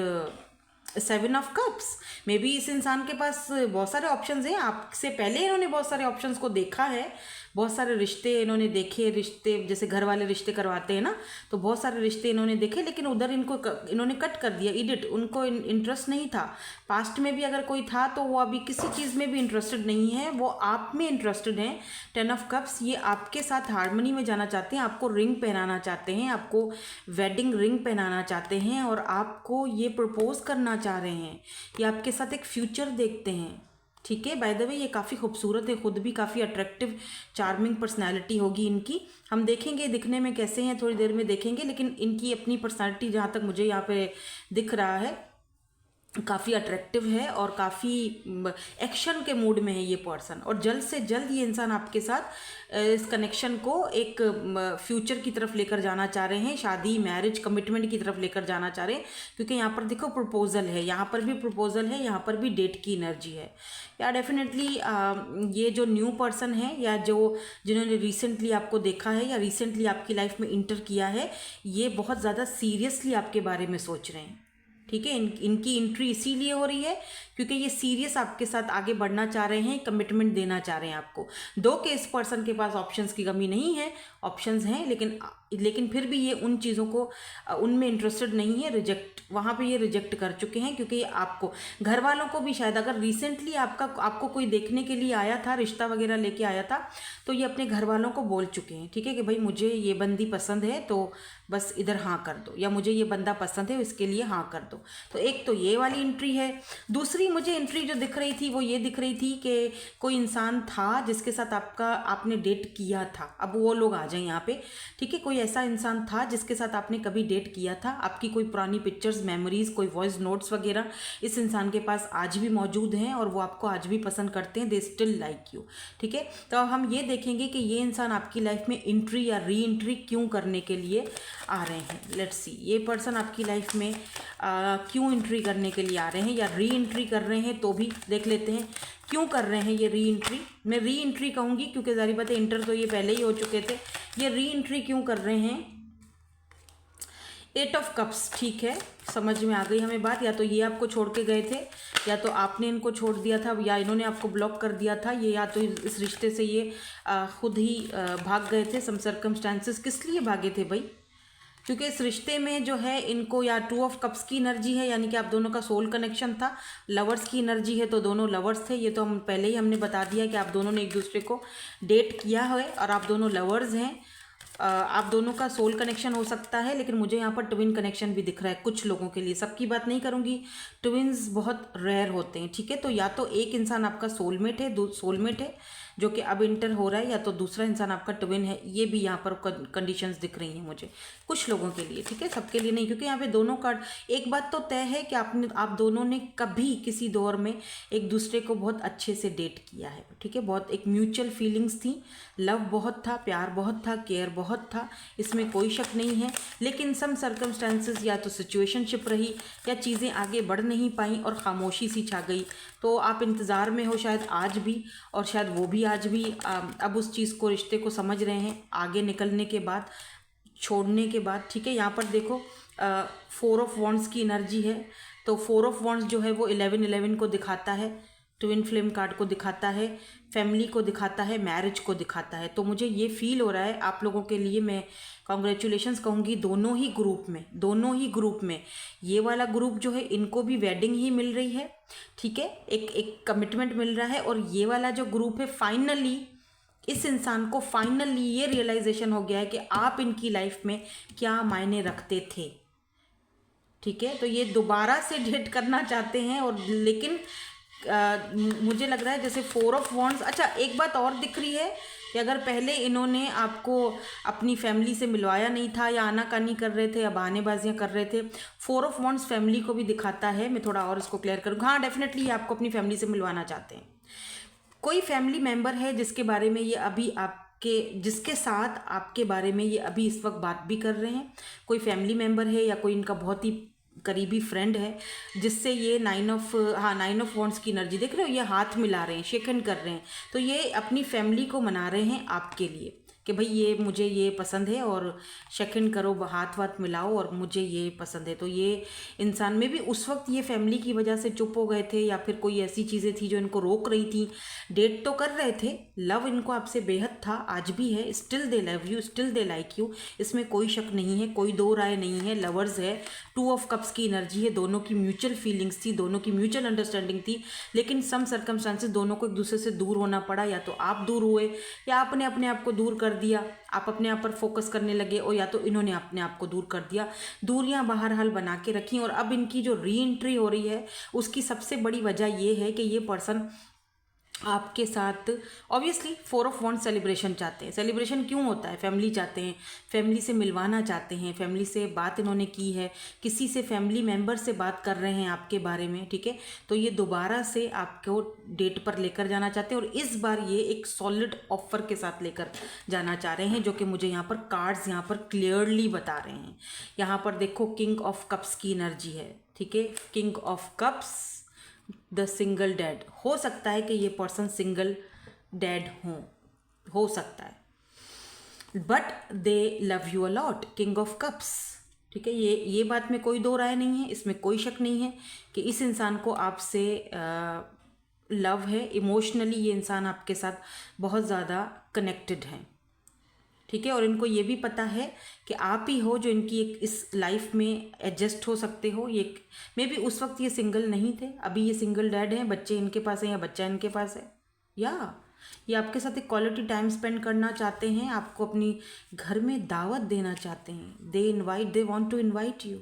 7 of cups, may be इस इंसान के पास बहुत सारे ऑप्शंस हैं, आपसे पहले इन्होंने बहुत सारे ऑप्शंस को देखा है, बहुत सारे रिश्ते इन्होंने देखे, रिश्ते जैसे घर वाले रिश्ते करवाते हैं ना, तो बहुत सारे रिश्ते इन्होंने देखे, लेकिन उधर इन्होंने कट कर दिया, इडिट, उनको इंटरेस्ट नहीं था। पास्ट में भी अगर कोई था तो वो अभी किसी चीज़ में भी इंटरेस्टेड नहीं है, वो आप में इंटरेस्टेड हैं। 10 ऑफ कप्स, ये आपके साथ हार्मनी में जाना चाहते हैं, आपको रिंग पहनाना चाहते हैं, आपको वेडिंग रिंग पहनाना चाहते हैं, और आपको ये प्रपोज करना चाह रहे हैं, ये आपके साथ एक फ्यूचर देखते हैं, ठीक है। बाय द वे ये काफ़ी खूबसूरत है, खुद भी काफ़ी अट्रैक्टिव चार्मिंग पर्सनैलिटी होगी इनकी, हम देखेंगे दिखने में कैसे हैं थोड़ी देर में देखेंगे, लेकिन इनकी अपनी पर्सनैलिटी जहाँ तक मुझे यहाँ पे दिख रहा है काफ़ी अट्रैक्टिव है, और काफ़ी एक्शन के मूड में है ये पर्सन, और जल्द से जल्द ये इंसान आपके साथ इस कनेक्शन को एक फ्यूचर की तरफ लेकर जाना चाह रहे हैं, शादी, मैरिज, कमिटमेंट की तरफ लेकर जाना चाह रहे हैं, क्योंकि यहाँ पर देखो प्रपोजल है, यहाँ पर भी प्रपोजल है, यहाँ पर भी डेट की एनर्जी है। या डेफिनेटली ये जो न्यू पर्सन है, या जो जिन्होंने रिसेंटली आपको देखा है या रिसेंटली आपकी लाइफ में इंटर किया है, ये बहुत ज़्यादा सीरियसली आपके बारे में सोच रहे हैं, ठीक है। इनकी एंट्री इसीलिए हो रही है क्योंकि ये सीरियस आपके साथ आगे बढ़ना चाह रहे हैं, कमिटमेंट देना चाह रहे हैं आपको। दो के इस पर्सन के पास ऑप्शंस की कमी नहीं है, ऑप्शंस हैं, लेकिन फिर भी ये उन चीज़ों को, उनमें इंटरेस्टेड नहीं है, रिजेक्ट, वहाँ पे ये रिजेक्ट कर चुके हैं, क्योंकि आपको, घर वालों को भी शायद, अगर रिसेंटली आपको कोई देखने के लिए आया था, रिश्ता वगैरह लेके आया था, तो ये अपने घर वालों को बोल चुके हैं, ठीक है, कि भाई मुझे ये बंदी पसंद है तो बस इधर हाँ कर दो, या मुझे ये बंदा पसंद है इसके लिए हाँ कर दो। तो एक तो ये वाली एंट्री है। दूसरी मुझे एंट्री जो दिख रही थी वो ये दिख रही थी कि कोई इंसान था जिसके साथ आपने डेट किया था। अब वो लोग आ जाए यहाँ पे, ठीक है। कोई ऐसा इंसान था जिसके साथ आपने कभी डेट किया था, आपकी कोई पुरानी पिक्चर्स, मेमोरीज, कोई वॉइस नोट्स वगैरह इस इंसान के पास आज भी मौजूद हैं और वो आपको आज भी पसंद करते हैं, दे स्टिल लाइक यू, ठीक है। तो अब हम ये देखेंगे कि ये इंसान आपकी लाइफ में एंट्री या री एंट्री क्यों करने के लिए आ रहे हैं। लेट्स सी, ये पर्सन आपकी लाइफ में क्यों एंट्री करने के लिए आ रहे हैं या री एंट्री कर रहे हैं, तो भी देख लेते हैं क्यों कर रहे हैं ये री एंट्री। मैं री एंट्री कहूँगी क्योंकि जारी बात है इंटर तो ये पहले ही हो चुके थे। ये री एंट्री क्यों कर रहे हैं, 8 ऑफ कप्स, ठीक है, समझ में आ गई हमें बात। या तो ये आपको छोड़ के गए थे, या तो आपने इनको छोड़ दिया था, या इन्होंने आपको ब्लॉक कर दिया था, ये या तो इस रिश्ते से ये खुद ही भाग गए थे। सम सर्कमस्टांसेस किस लिए भागे थे भाई, क्योंकि इस रिश्ते में जो है इनको या 2 ऑफ कप्स की एनर्जी है, यानी कि आप दोनों का सोल कनेक्शन था। लवर्स की एनर्जी है तो दोनों लवर्स थे, ये तो हम पहले ही हमने बता दिया कि आप दोनों ने एक दूसरे को डेट किया है और आप दोनों लवर्स हैं। आप दोनों का सोल कनेक्शन हो सकता है, लेकिन मुझे यहाँ पर ट्विन कनेक्शन भी दिख रहा है कुछ लोगों के लिए। सबकी बात नहीं करूँगी, ट्विन्स बहुत रेयर होते हैं, ठीक है। तो या तो एक इंसान आपका सोलमेट है जो कि अब इंटर हो रहा है, या तो दूसरा इंसान आपका ट्विन है। ये भी यहाँ पर कंडीशंस दिख रही हैं मुझे कुछ लोगों के लिए, ठीक है, सबके लिए नहीं, क्योंकि यहाँ पे दोनों कार्ड। एक बात तो तय है कि आप दोनों ने कभी किसी दौर में एक दूसरे को बहुत अच्छे से डेट किया है, ठीक है। बहुत एक म्यूचुअल फीलिंग्स थी, लव बहुत था, प्यार बहुत था, केयर बहुत था, इसमें कोई शक नहीं है। लेकिन सम सर्कमस्टांसेस, या तो सिचुएशनशिप रही या चीज़ें आगे बढ़ नहीं पाई और खामोशी सी छा गई। तो आप इंतज़ार में हो शायद आज भी, और शायद वो भी आज भी अब उस चीज़ को, रिश्ते को समझ रहे हैं आगे निकलने के बाद, छोड़ने के बाद, ठीक है। यहाँ पर देखो 4 ऑफ वॉन्ड्स की एनर्जी है, तो 4 ऑफ वॉन्ड्स जो है वो 11 को दिखाता है, ट्विन फ्लेम कार्ड को दिखाता है, फैमिली को दिखाता है, मैरिज को दिखाता है। तो मुझे ये फील हो रहा है आप लोगों के लिए, मैं कॉन्ग्रेचुलेशंस कहूँगी दोनों ही ग्रुप में। ये वाला ग्रुप जो है इनको भी वेडिंग ही मिल रही है, ठीक है, एक कमिटमेंट मिल रहा है। और ये वाला जो ग्रुप है, फाइनली इस इंसान को फाइनली ये रियलाइजेशन हो गया है कि आप इनकी लाइफ में क्या मायने रखते थे, ठीक है। तो ये दोबारा से डेट करना चाहते हैं, और लेकिन मुझे लग रहा है जैसे 4 ऑफ वॉन्ड्स। अच्छा, एक बात और दिख रही है कि अगर पहले इन्होंने आपको अपनी फैमिली से मिलवाया नहीं था, या आनाकानी कर रहे थे, या बहानेबाजियाँ कर रहे थे, 4 ऑफ वॉन्ड्स फैमिली को भी दिखाता है। मैं थोड़ा और इसको क्लियर करूँगा। हाँ, डेफिनेटली आपको अपनी फैमिली से मिलवाना चाहते हैं। कोई फैमिली मेम्बर है जिसके बारे में ये अभी जिसके साथ आपके बारे में ये अभी इस वक्त बात भी कर रहे हैं। कोई फैमिली मेम्बर है या कोई इनका बहुत ही करीबी फ्रेंड है जिससे ये 9 ऑफ वॉन्ड्स की एनर्जी देख रहे हो, ये हाथ मिला रहे हैं, शेक हैंड कर रहे हैं। तो ये अपनी फैमिली को मना रहे हैं आपके लिए कि भाई ये मुझे ये पसंद है, और सेकंड करो, हाथ वाथ मिलाओ, और मुझे ये पसंद है। तो ये इंसान में भी उस वक्त ये फैमिली की वजह से चुप हो गए थे, या फिर कोई ऐसी चीज़ें थी जो इनको रोक रही थी। डेट तो कर रहे थे, लव इनको आपसे बेहद था, आज भी है, still they love you, still they like you, इसमें कोई शक नहीं है, कोई दो राय नहीं है। लवर्स है, 2 ऑफ कप्स की एनर्जी है, दोनों की म्यूचुअल फीलिंग्स थी, दोनों की म्यूचुअल अंडरस्टैंडिंग थी। लेकिन सम सर्कमस्टांसेस दोनों को एक दूसरे से दूर होना पड़ा, या तो आप दूर हुए या आपने अपने आप को दूर कर दिया, आप अपने आप पर फोकस करने लगे, और या तो इन्होंने अपने आप को दूर कर दिया। दूरियां बहरहाल बना के रखी, और अब इनकी जो री एंट्री हो रही है उसकी सबसे बड़ी वजह ये है कि ये पर्सन आपके साथ ऑब्वियसली 4 ऑफ वॉन्ड्स सेलिब्रेशन चाहते हैं। सेलिब्रेशन क्यों होता है, फैमिली चाहते हैं, फैमिली से मिलवाना चाहते हैं, फैमिली से बात इन्होंने की है, किसी से फैमिली मेम्बर से बात कर रहे हैं आपके बारे में, ठीक है। तो ये दोबारा से आपको डेट पर लेकर जाना चाहते हैं, और इस बार ये एक सॉलिड ऑफर के साथ लेकर जाना चाह रहे हैं, जो कि मुझे यहाँ पर कार्ड्स यहाँ पर क्लियरली बता रहे हैं। यहाँ पर देखो किंग ऑफ कप्स की एनर्जी है, ठीक है, king of cups, the single dad. हो सकता है कि ये पर्सन सिंगल डैड हो सकता है, but they love you a lot, king of cups, ठीक है। ये बात में कोई दो राय नहीं है, इसमें कोई शक नहीं है कि इस इंसान को आपसे लव है, इमोशनली ये इंसान आपके साथ बहुत ज़्यादा कनेक्टेड है, ठीक है। और इनको ये भी पता है कि आप ही हो जो इनकी एक इस लाइफ में एडजस्ट हो सकते हो। ये मे बी उस वक्त ये सिंगल नहीं थे, अभी ये सिंगल डैड हैं, बच्चे इनके पास हैं या बच्चा इनके पास है, या ये आपके साथ एक क्वालिटी टाइम स्पेंड करना चाहते हैं, आपको अपनी घर में दावत देना चाहते हैं। They want to invite you,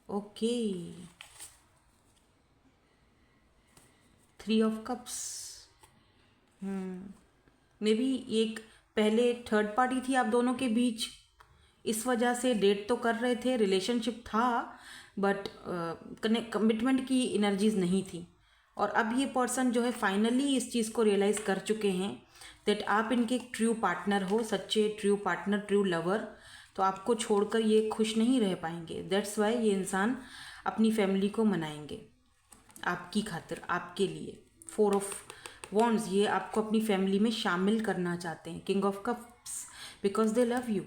okay, 3 of cups. Maybe एक पहले थर्ड पार्टी थी आप दोनों के बीच, इस वजह से डेट तो कर रहे थे, रिलेशनशिप था, बट कमिटमेंट की एनर्जीज नहीं थी। और अब ये पर्सन जो है फाइनली इस चीज़ को रियलाइज़ कर चुके हैं दैट आप इनके एक ट्रू पार्टनर हो, सच्चे ट्रू पार्टनर, ट्रू लवर। तो आपको छोड़कर ये खुश नहीं रह पाएंगे। दैट्स वाई ये इंसान अपनी फैमिली को मनाएंगे आपकी खातिर, आपके लिए। 4 ऑफ वॉन्ड्स, ये आपको अपनी फैमिली में शामिल करना चाहते हैं। King of cups, because they love you.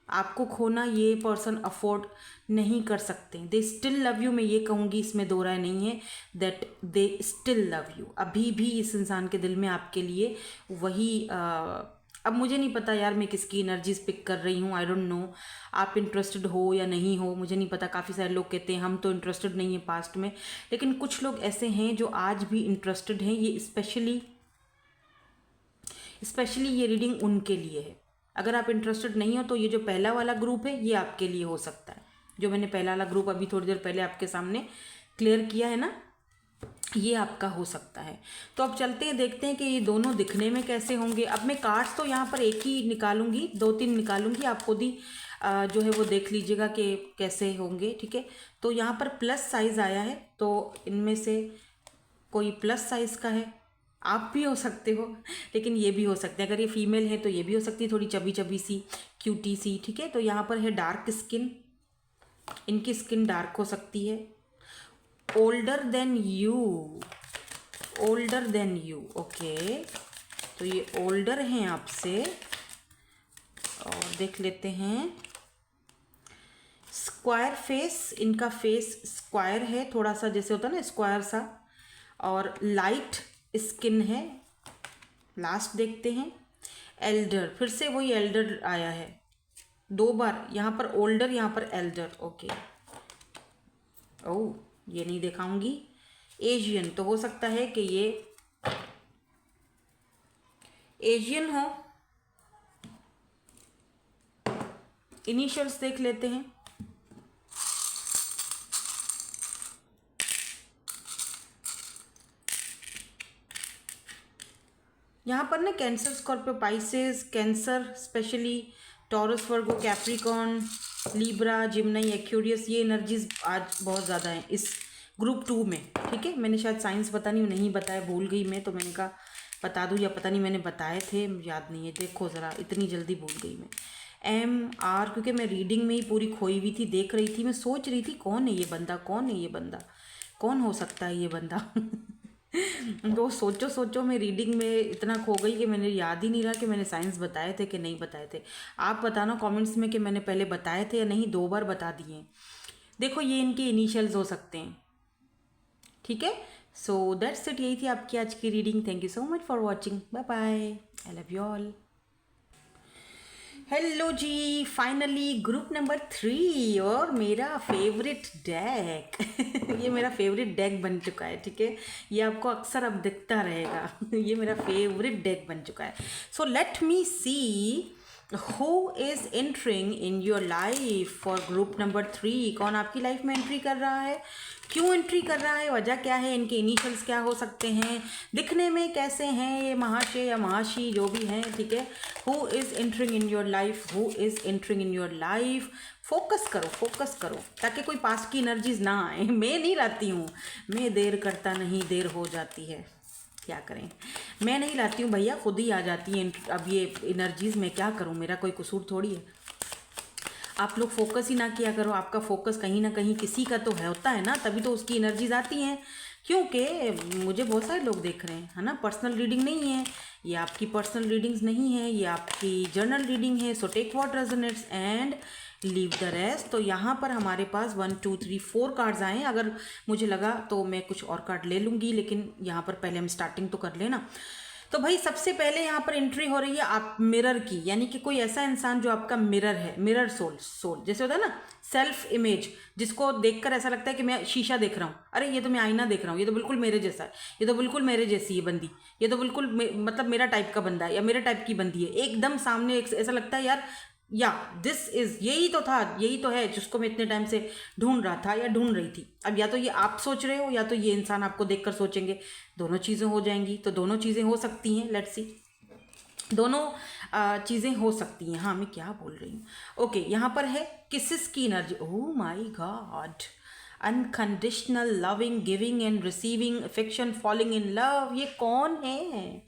आपको खोना ये पर्सन अफोर्ड नहीं कर सकते। दे स्टिल लव यू, मैं ये कहूँगी, इसमें दो राय नहीं है, that they still love you. अभी भी इस इंसान के दिल में आपके लिए वही अब मुझे नहीं पता यार मैं किसकी एनर्जीज पिक कर रही हूँ, आई डोंट नो आप इंटरेस्टेड हो या नहीं हो, मुझे नहीं पता। काफ़ी सारे लोग कहते हैं हम तो इंटरेस्टेड नहीं है पास्ट में, लेकिन कुछ लोग ऐसे हैं जो आज भी इंटरेस्टेड हैं। ये स्पेशली ये रीडिंग उनके लिए है। अगर आप इंटरेस्टेड नहीं हो तो ये जो पहला वाला ग्रुप है ये आपके लिए हो सकता है। जो मैंने पहला वाला ग्रुप अभी थोड़ी देर पहले आपके सामने क्लियर किया है ना, ये आपका हो सकता है। तो अब चलते हैं, देखते हैं कि ये दोनों दिखने में कैसे होंगे। अब मैं कार्ड्स तो यहाँ पर एक ही निकालूंगी, 2-3 निकालूंगी, आप खुद ही जो है वो देख लीजिएगा कि कैसे होंगे, ठीक है। तो यहाँ पर प्लस साइज़ आया है, तो इनमें से कोई प्लस साइज़ का है, आप भी हो सकते हो, लेकिन ये भी हो सकते हैं। अगर ये फीमेल है तो ये भी हो सकती है, थोड़ी चबी चबी सी, क्यूटी सी, ठीक है। तो यहाँ पर है डार्क स्किन, इनकी स्किन डार्क हो सकती है। Older than you, older than you, okay. तो ये ओल्डर हैं आपसे। और देख लेते हैं, स्क्वायर फेस, इनका फेस स्क्वायर है, थोड़ा सा जैसे होता है ना स्क्वायर सा, और लाइट स्किन है। लास्ट देखते हैं, एल्डर, फिर से वही एल्डर आया है 2 बार, यहाँ पर ओल्डर, यहाँ पर एल्डर, ओके। ओह, ये नहीं दिखाऊंगी। एशियन, तो हो सकता है कि ये एशियन हो। इनिशियल्स देख लेते हैं, यहाँ पर ना Cancer, Scorpio, Pisces, Cancer specially, Taurus, Virgo, Capricorn, Libra, Gemini, Aquarius, ये एनर्जीज आज बहुत ज़्यादा हैं इस ग्रुप 2 में, ठीक है। मैंने शायद साइंस नहीं बताया, भूल गई मैं, तो मैंने कहा बता दूँ, या पता नहीं मैंने बताए थे, याद नहीं है, देखो ज़रा, इतनी जल्दी भूल गई मैं। MR, क्योंकि मैं रीडिंग में ही पूरी खोई हुई थी, देख रही थी, मैं सोच रही थी कौन है ये बंदा, कौन है ये बंदा, कौन हो सकता है ये बंदा। तो सोचो सोचो, मैं रीडिंग में इतना खो गई कि मैंने याद ही नहीं रहा कि मैंने साइंस बताए थे कि नहीं बताए थे। आप बताना कमेंट्स में कि मैंने पहले बताए थे या नहीं, 2 बार बता दिए। देखो ये इनके इनिशियल्स हो सकते हैं, ठीक है। सो दैट्स इट, यही थी आपकी आज की reading. Thank you so much for watching, bye bye, I love you all. Hello जी, फाइनली ग्रुप नंबर 3 और मेरा फेवरेट डेक। ये मेरा फेवरेट डेक बन चुका है, ठीक है। ये आपको अक्सर अब दिखता रहेगा। ये मेरा फेवरेट डेक बन चुका है। So let me see who is entering in your life for group number 3। कौन आपकी लाइफ में एंट्री कर रहा है, क्यों एंट्री कर रहा है, वजह क्या है, इनके इनिशियल्स क्या हो सकते हैं, दिखने में कैसे हैं ये महाशय या महाशी जो भी हैं, ठीक है। Who is entering in your life, who is entering in your life. Focus करो ताकि कोई पास्ट की एनर्जीज ना आए। मैं नहीं लाती हूँ, मैं देर करता नहीं, देर हो जाती है, क्या करें। मैं नहीं लाती हूँ भैया, खुद ही आ जाती हैं अब ये एनर्जीज, मैं क्या करूँ, मेरा कोई कसूर थोड़ी है। आप लोग फोकस ही ना किया करो, आपका फोकस कहीं ना कहीं किसी का तो है, होता है ना, तभी तो उसकी एनर्जीज आती हैं। क्योंकि मुझे बहुत सारे लोग देख रहे हैं, है ना। पर्सनल रीडिंग नहीं है ये, आपकी पर्सनल रीडिंग्स नहीं है ये, आपकी जर्नल रीडिंग है। So take what resonates and leave the rest. तो यहाँ पर हमारे पास 1 2 3 4 कार्ड्स आए हैं। अगर मुझे लगा तो मैं कुछ और कार्ड ले लूँगी, लेकिन यहाँ पर पहले हम स्टार्टिंग तो कर लेना। तो भाई सबसे पहले यहाँ पर एंट्री हो रही है आप मिरर की, यानी कि कोई ऐसा इंसान जो आपका मिरर है, मिरर सोल जैसे होता है ना, सेल्फ इमेज, जिसको देखकर ऐसा लगता है कि मैं शीशा देख रहा हूँ, अरे ये तो मैं आईना देख रहा हूँ, ये तो बिल्कुल मेरे जैसा है, ये तो बिल्कुल मेरे जैसी है बंदी, ये तो बिल्कुल मतलब मेरा टाइप का बंदा है या मेरे टाइप की बंदी है, एकदम सामने ऐसा लगता है यार या दिस इज, यही तो था, यही तो है जिसको मैं इतने टाइम से ढूंढ रहा था या ढूंढ रही थी। अब या तो ये आप सोच रहे हो या तो ये इंसान आपको देखकर सोचेंगे, दोनों चीज़ें हो जाएंगी। तो दोनों चीज़ें हो सकती हैं, लेट्स सी, दोनों चीज़ें हो सकती हैं। हाँ, मैं क्या बोल रही हूँ। ओके, यहाँ पर है किसिस की energy. Oh my God, unconditional loving, giving and receiving affection, falling in love. ये कौन है?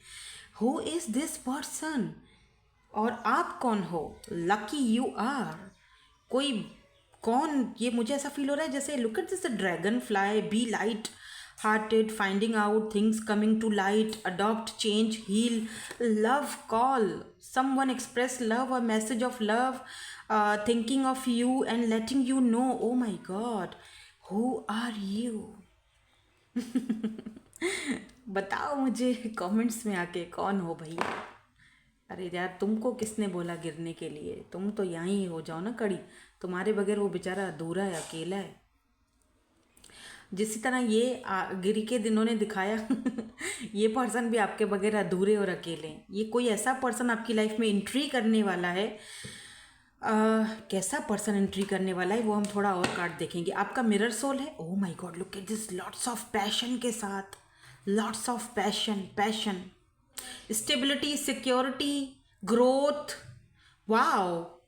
Who is this person? और आप कौन हो? Lucky you are. कोई कौन? ये मुझे ऐसा फील हो रहा है जैसे look at this dragonfly, be light hearted, finding out things coming to light, adopt, change, heal, love call, someone express love, a message of love, thinking of you and letting you know. Oh my god, who are you? बताओ मुझे कमेंट्स में आके, कौन हो भैया? अरे यार, तुमको किसने बोला गिरने के लिए? तुम तो यहाँ ही हो जाओ ना कड़ी, तुम्हारे बगैर वो बेचारा अधूरा है, अकेला है। जिस तरह ये गिरी के दिनों ने दिखाया ये पर्सन भी आपके बगैर अधूरे और अकेले हैं। ये कोई ऐसा पर्सन आपकी लाइफ में एंट्री करने वाला है। कैसा पर्सन एंट्री करने वाला है वो हम थोड़ा और कार्ड देखेंगे। आपका मिरर सोल है। Oh my God, look at this, lots of passion के साथ, lots of passion, passion, stability, security, growth, wow,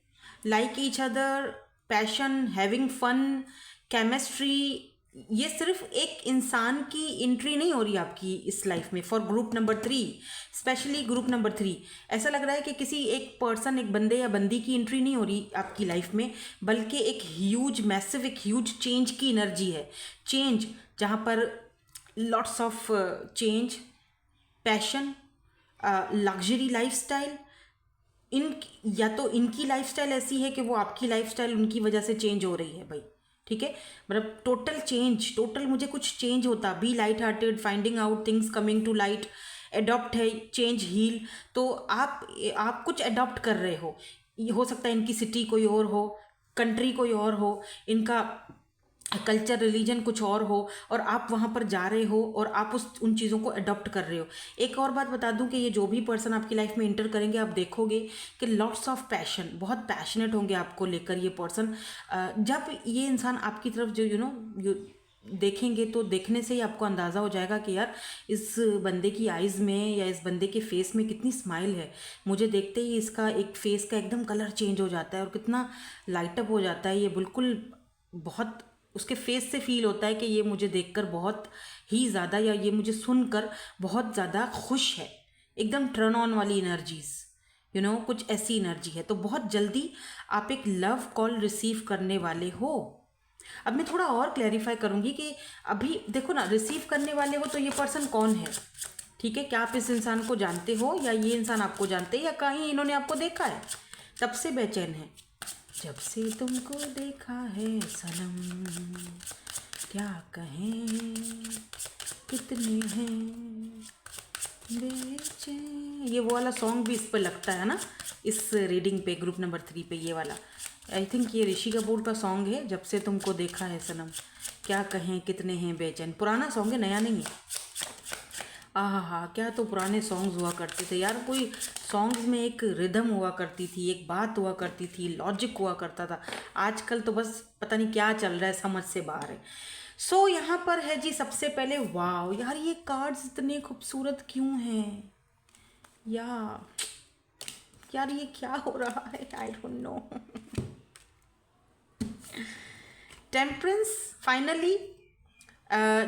like each other, passion, having fun, chemistry. ये सिर्फ एक इंसान की एंट्री नहीं हो रही आपकी इस लाइफ में। For group number 3, specially group number 3, ऐसा लग रहा है कि किसी एक पर्सन, एक बंदे या बंदी की एंट्री नहीं हो रही आपकी लाइफ में, बल्कि एक ह्यूज मैसिव, एक ह्यूज चेंज की एनर्जी है। चेंज जहाँ पर lots of change, passion, luxury lifestyle. इन या तो इनकी लाइफस्टाइल ऐसी है कि वो आपकी लाइफस्टाइल उनकी वजह से चेंज हो रही है भाई, ठीक है। मतलब टोटल चेंज, टोटल मुझे कुछ चेंज होता। Be light hearted, finding out things coming to light, adopt है, चेंज, हील। तो आप कुछ एडॉप्ट कर रहे हो। ये हो सकता है इनकी सिटी कोई और हो, कंट्री कोई और हो, इनका कल्चर, रिलीजन कुछ और हो, और आप वहाँ पर जा रहे हो और आप उन चीज़ों को अडॉप्ट कर रहे हो। एक और बात बता दूं कि ये जो भी पर्सन आपकी लाइफ में इंटर करेंगे, आप देखोगे कि लॉट्स ऑफ पैशन, बहुत पैशनेट होंगे आपको लेकर ये पर्सन। जब ये इंसान आपकी तरफ जो देखेंगे तो देखने से ही आपको अंदाज़ा हो जाएगा कि यार इस बंदे की आइज़ में या इस बंदे के फेस में कितनी स्माइल है। मुझे देखते ही इसका एक फेस का एकदम कलर चेंज हो जाता है और कितना लाइटअप हो जाता है। ये बिल्कुल बहुत उसके फेस से फील होता है कि ये मुझे देखकर बहुत ही ज़्यादा, या ये मुझे सुनकर बहुत ज़्यादा खुश है। एकदम टर्न ऑन वाली एनर्जीज, कुछ ऐसी एनर्जी है। तो बहुत जल्दी आप एक लव कॉल रिसीव करने वाले हो। अब मैं थोड़ा और क्लैरिफाई करूँगी कि अभी देखो ना, रिसीव करने वाले हो तो ये पर्सन कौन है, ठीक है। क्या आप इस इंसान को जानते हो या ये इंसान आपको जानते हैं, या कहीं इन्होंने आपको देखा है तब से बेचैन है? जब से तुमको देखा है सनम, क्या कहें कितने हैं बेचैन। ये वो वाला सॉन्ग भी इस पर लगता है ना, इस रीडिंग पे, ग्रुप नंबर 3 पे। ये वाला आई थिंक ये ऋषि कपूर का सॉन्ग है, जब से तुमको देखा है सनम, क्या कहें कितने हैं बेचैन। पुराना सॉन्ग है, नया नहीं है। हाँ, क्या तो पुराने सॉन्ग्स हुआ करते थे यार। कोई सॉन्ग्स में एक रिदम हुआ करती थी, एक बात हुआ करती थी, लॉजिक हुआ करता था। आजकल तो बस पता नहीं क्या चल रहा है, समझ से बाहर है। सो यहाँ पर है जी, सबसे पहले वाओ यार, ये कार्ड्स इतने खूबसूरत क्यों हैं यार ये क्या हो रहा है, I don't know. Temperance, finally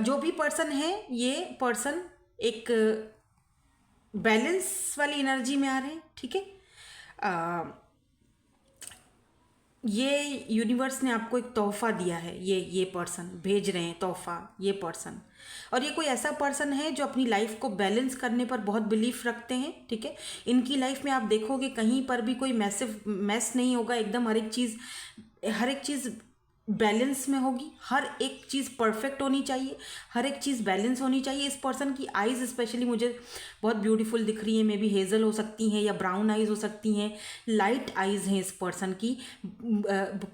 जो भी पर्सन है, ये पर्सन एक बैलेंस वाली एनर्जी में आ रहे हैं, ठीक है। ये यूनिवर्स ने आपको एक तोहफा दिया है, ये पर्सन भेज रहे हैं तोहफा, ये पर्सन। और ये कोई ऐसा पर्सन है जो अपनी लाइफ को बैलेंस करने पर बहुत बिलीफ रखते हैं, ठीक है। इनकी लाइफ में आप देखोगे कहीं पर भी कोई मैस नहीं होगा, एकदम हर एक चीज़ बैलेंस में होगी। हर एक चीज़ परफेक्ट होनी चाहिए, हर एक चीज़ बैलेंस होनी चाहिए। इस पर्सन की आइज़ स्पेशली मुझे बहुत ब्यूटीफुल दिख रही है। मे बी हेज़ल हो सकती हैं या ब्राउन आइज़ हो सकती हैं, लाइट आइज़ हैं इस पर्सन की।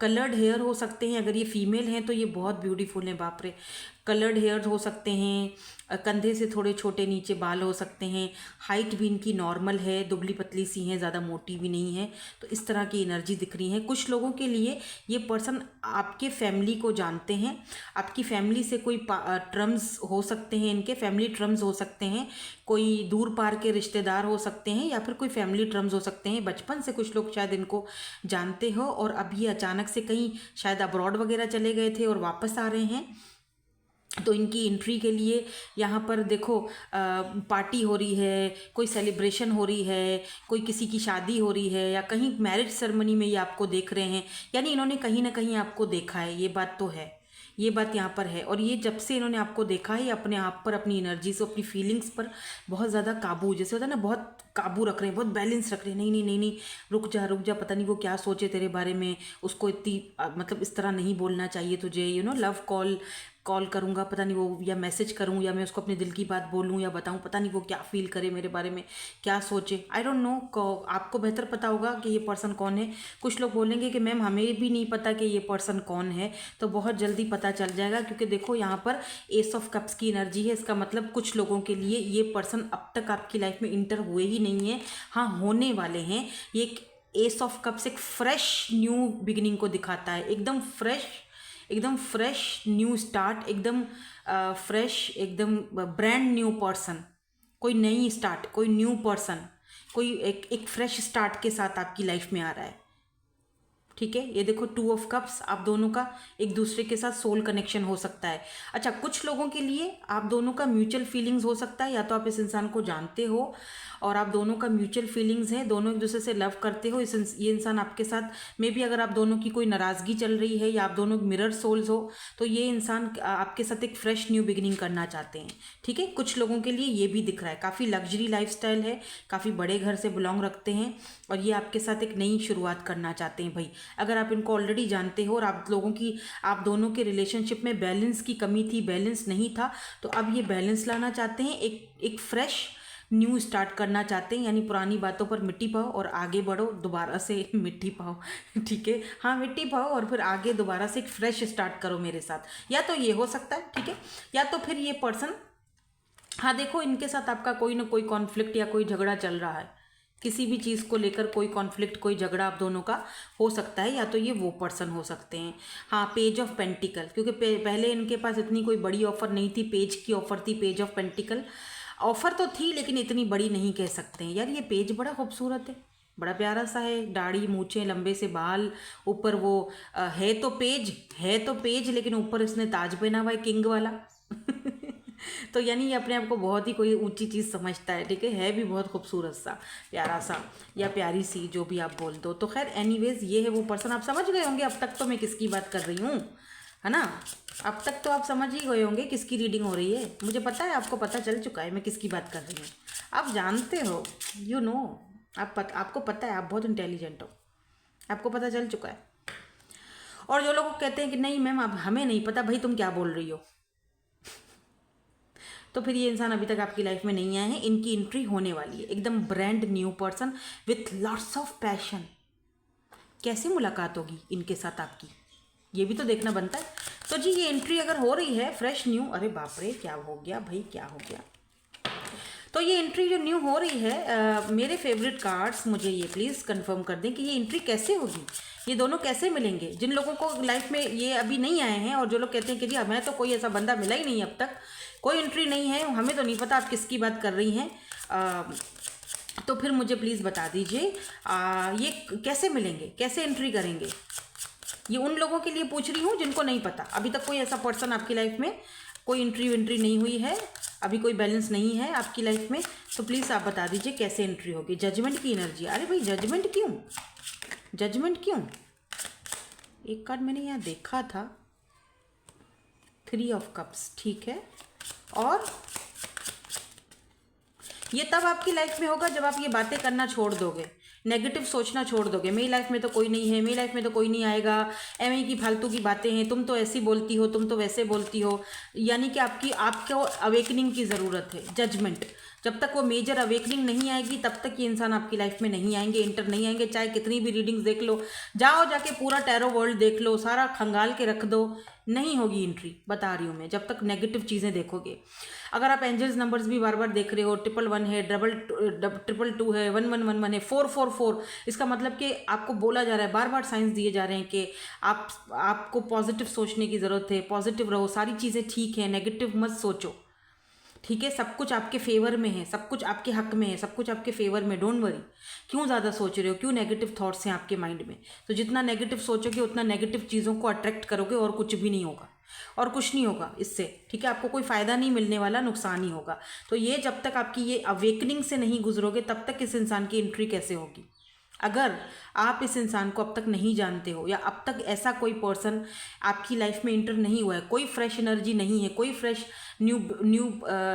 कलर्ड हेयर हो सकते हैं, अगर ये फीमेल हैं तो ये बहुत ब्यूटीफुल हैं, बाप रे। कलर्ड हेयर हो सकते हैं, कंधे से थोड़े छोटे नीचे बाल हो सकते हैं, हाइट भी इनकी नॉर्मल है, दुबली पतली सी हैं, ज़्यादा मोटी भी नहीं है। तो इस तरह की एनर्जी दिख रही है। कुछ लोगों के लिए ये पर्सन आपके फैमिली को जानते हैं, आपकी फैमिली से कोई टर्म्स हो सकते हैं, इनके फैमिली टर्म्स हो सकते हैं, कोई दूर पार के रिश्तेदार हो सकते हैं, या फिर कोई फैमिली टर्म्स हो सकते हैं। बचपन से कुछ लोग शायद इनको जानते हो और अभी अचानक से कहीं शायद अब्रॉड वगैरह चले गए थे और वापस आ रहे हैं। तो इनकी एंट्री के लिए यहाँ पर देखो पार्टी हो रही है, कोई सेलिब्रेशन हो रही है, कोई किसी की शादी हो रही है, या कहीं मैरिज सेरेमनी में ये आपको देख रहे हैं। यानी इन्होंने कहीं ना कहीं आपको देखा है, ये बात तो है, ये बात यहाँ पर है। और ये जब से इन्होंने आपको देखा है, ये अपने आप पर, अपनी एनर्जी से, अपनी फीलिंग्स पर बहुत ज़्यादा काबू, जैसे होता है ना, बहुत काबू रख रहे हैं, बहुत बैलेंस रख रहे हैं। नहीं नहीं नहीं नहीं, रुक जा रुक जा, पता नहीं वो क्या सोचे तेरे बारे में, उसको इतनी मतलब इस तरह नहीं बोलना चाहिए तुझे, लव कॉल करूँगा, पता नहीं वो, या मैसेज करूँ, या मैं उसको अपने दिल की बात बोलूँ या बताऊँ, पता नहीं वो क्या फील करे मेरे बारे में, क्या सोचे। आई डोंट नो, आपको बेहतर पता होगा कि ये पर्सन कौन है। कुछ लोग बोलेंगे कि मैम हमें भी नहीं पता कि ये पर्सन कौन है, तो बहुत जल्दी पता चल जाएगा, क्योंकि देखो यहाँ पर एस ऑफ कप्स की एनर्जी है। इसका मतलब कुछ लोगों के लिए ये पर्सन अब तक आपकी लाइफ में इंटर हुए ही नहीं है, हाँ होने वाले हैं। ये एस ऑफ कप्स एक फ्रेश न्यू बिगिनिंग को दिखाता है, एकदम फ्रेश न्यू स्टार्ट, एकदम फ्रेश, एकदम ब्रांड न्यू पर्सन, कोई नई स्टार्ट, कोई न्यू पर्सन, कोई एक फ्रेश स्टार्ट के साथ आपकी लाइफ में आ रहा है। ठीक है, ये देखो 2 ऑफ कप्स, आप दोनों का एक दूसरे के साथ सोल कनेक्शन हो सकता है। अच्छा, कुछ लोगों के लिए आप दोनों का म्यूचुअल फीलिंग्स हो सकता है, या तो आप इस इंसान को जानते हो और आप दोनों का म्यूचुअल फीलिंग्स है, दोनों एक दूसरे से लव करते हो। ये इंसान आपके साथ, मे बी अगर आप दोनों की कोई नाराज़गी चल रही है या आप दोनों मिरर सोल्स हो, तो ये इंसान आपके साथ एक फ्रेश न्यू बिगिनिंग करना चाहते हैं। ठीक है, कुछ लोगों के लिए ये भी दिख रहा है, काफ़ी लग्जरी लाइफस्टाइल है, काफ़ी बड़े घर से बिलोंग रखते हैं और ये आपके साथ एक नई शुरुआत करना चाहते हैं। भाई अगर आप इनको ऑलरेडी जानते हो और आप दोनों के रिलेशनशिप में बैलेंस की कमी थी, बैलेंस नहीं था, तो अब ये बैलेंस लाना चाहते हैं, एक फ्रेश न्यू स्टार्ट करना चाहते हैं। यानी पुरानी बातों पर मिट्टी पाओ और आगे बढ़ो, दोबारा से मिट्टी पाओ। ठीक है, हाँ मिट्टी पाओ और फिर आगे दोबारा से एक फ्रेश स्टार्ट करो मेरे साथ, या तो ये हो सकता है। ठीक है, या तो फिर ये पर्सन, हाँ देखो इनके साथ आपका कोई ना कोई कॉन्फ्लिक्ट या कोई झगड़ा चल रहा है, किसी भी चीज़ को लेकर कोई कॉन्फ्लिक्ट, कोई झगड़ा आप दोनों का हो सकता है, या तो ये वो पर्सन हो सकते हैं। हाँ, पेज ऑफ पेंटिकल, क्योंकि पहले इनके पास इतनी कोई बड़ी ऑफर नहीं थी, पेज की ऑफर थी, पेज ऑफ पेंटिकल ऑफर तो थी लेकिन इतनी बड़ी नहीं कह सकते हैं। यार ये पेज बड़ा खूबसूरत है, बड़ा प्यारा सा है, दाढ़ी मूछें, लंबे से बाल, ऊपर वो है तो पेज लेकिन ऊपर इसने ताज पहना हुआ है, किंग वाला। तो यानी ये अपने आप को बहुत ही कोई ऊंची चीज़ समझता है। ठीक है भी बहुत खूबसूरत सा, प्यारा सा या प्यारी सी, जो भी आप बोल दो। तो खैर एनीवेज ये है वो पर्सन, आप समझ गए होंगे अब तक तो मैं किसकी बात कर रही हूँ, है ना। अब तक तो आप समझ ही गए होंगे किसकी रीडिंग हो रही है। मुझे पता है, आपको पता चल चुका है मैं किसकी बात कर रही हूँ, आप जानते हो, यू नो, आपको पता है, आप बहुत इंटेलिजेंट हो, आपको पता चल चुका है। और जो लोग कहते हैं कि नहीं मैम अब हमें नहीं पता, भाई तुम क्या बोल रही हो, तो फिर ये इंसान अभी तक आपकी लाइफ में नहीं आए हैं। इनकी एंट्री होने वाली है, एकदम brand new person with lots of passion. कैसे मुलाकात होगी इनके साथ आपकी, ये भी तो देखना बनता है। तो जी ये एंट्री अगर हो रही है फ्रेश न्यू, अरे बाप रे क्या हो गया भाई, क्या हो गया। तो ये एंट्री जो न्यू हो रही है, मेरे फेवरेट कार्ड्स मुझे ये प्लीज़ कंफर्म कर दें कि ये एंट्री कैसे होगी, ये दोनों कैसे मिलेंगे। जिन लोगों को लाइफ में ये अभी नहीं आए हैं और जो लोग कहते हैं कि जी हमें तो कोई ऐसा बंदा मिला ही नहीं अब तक, कोई एंट्री नहीं है, हमें तो नहीं पता आप किसकी बात कर रही हैं, तो फिर मुझे प्लीज़ बता दीजिए ये कैसे मिलेंगे, कैसे एंट्री करेंगे। ये उन लोगों के लिए पूछ रही हूँ जिनको नहीं पता, अभी तक कोई ऐसा पर्सन आपकी लाइफ में, कोई एंट्री नहीं हुई है, अभी कोई बैलेंस नहीं है आपकी लाइफ में, तो प्लीज़ आप बता दीजिए कैसे एंट्री होगी। जजमेंट की एनर्जी, अरे भाई जजमेंट क्यों, एक कार्ड मैंने यहाँ देखा था, 3 ऑफ कप्स, ठीक है। और ये तब आपकी लाइफ में होगा जब आप ये बातें करना छोड़ दोगे, नेगेटिव सोचना छोड़ दोगे, मेरी लाइफ में तो कोई नहीं है, मेरी लाइफ में तो कोई नहीं आएगा, एवं की फालतू की बातें हैं, तुम तो ऐसी बोलती हो, तुम तो वैसे बोलती हो। यानी कि आपको अवेकनिंग की ज़रूरत है, जजमेंट। जब तक वो मेजर अवेकनिंग नहीं आएगी तब तक ये इंसान आपकी लाइफ में नहीं आएंगे, इंटर नहीं आएंगे। चाहे कितनी भी रीडिंग्स देख लो, जाओ जाके पूरा टैरो वर्ल्ड देख लो, सारा खंगाल के रख दो, नहीं होगी एंट्री, बता रही हूँ मैं, जब तक नेगेटिव चीज़ें देखोगे। अगर आप एंजल्स नंबर्स भी बार बार देख रहे हो, 111 है, 222 है, 1111 है, 444, इसका मतलब कि आपको बोला जा रहा है, बार बार साइंस दिए जा रहे हैं कि आपको पॉजिटिव सोचने की ज़रूरत है, पॉजिटिव रहो, सारी चीज़ें ठीक है, नेगेटिव मत सोचो, ठीक है। सब कुछ आपके फेवर में है, सब कुछ आपके हक में है, सब कुछ आपके फेवर में, डोंट वरी। क्यों ज़्यादा सोच रहे हो, क्यों नेगेटिव थॉट्स हैं आपके माइंड में? तो जितना नेगेटिव सोचोगे उतना नेगेटिव चीज़ों को अट्रैक्ट करोगे, और कुछ भी नहीं होगा, और कुछ नहीं होगा इससे, ठीक है। आपको कोई फ़ायदा नहीं मिलने वाला, नुकसान ही होगा। तो ये जब तक आपकी ये अवेकनिंग से नहीं गुजरोगे तब तक इस इंसान की एंट्री कैसे होगी? अगर आप इस इंसान को अब तक नहीं जानते हो, या अब तक ऐसा कोई पर्सन आपकी लाइफ में इंटर नहीं हुआ है, कोई फ्रेश एनर्जी नहीं है, कोई फ्रेश न्यू न्यू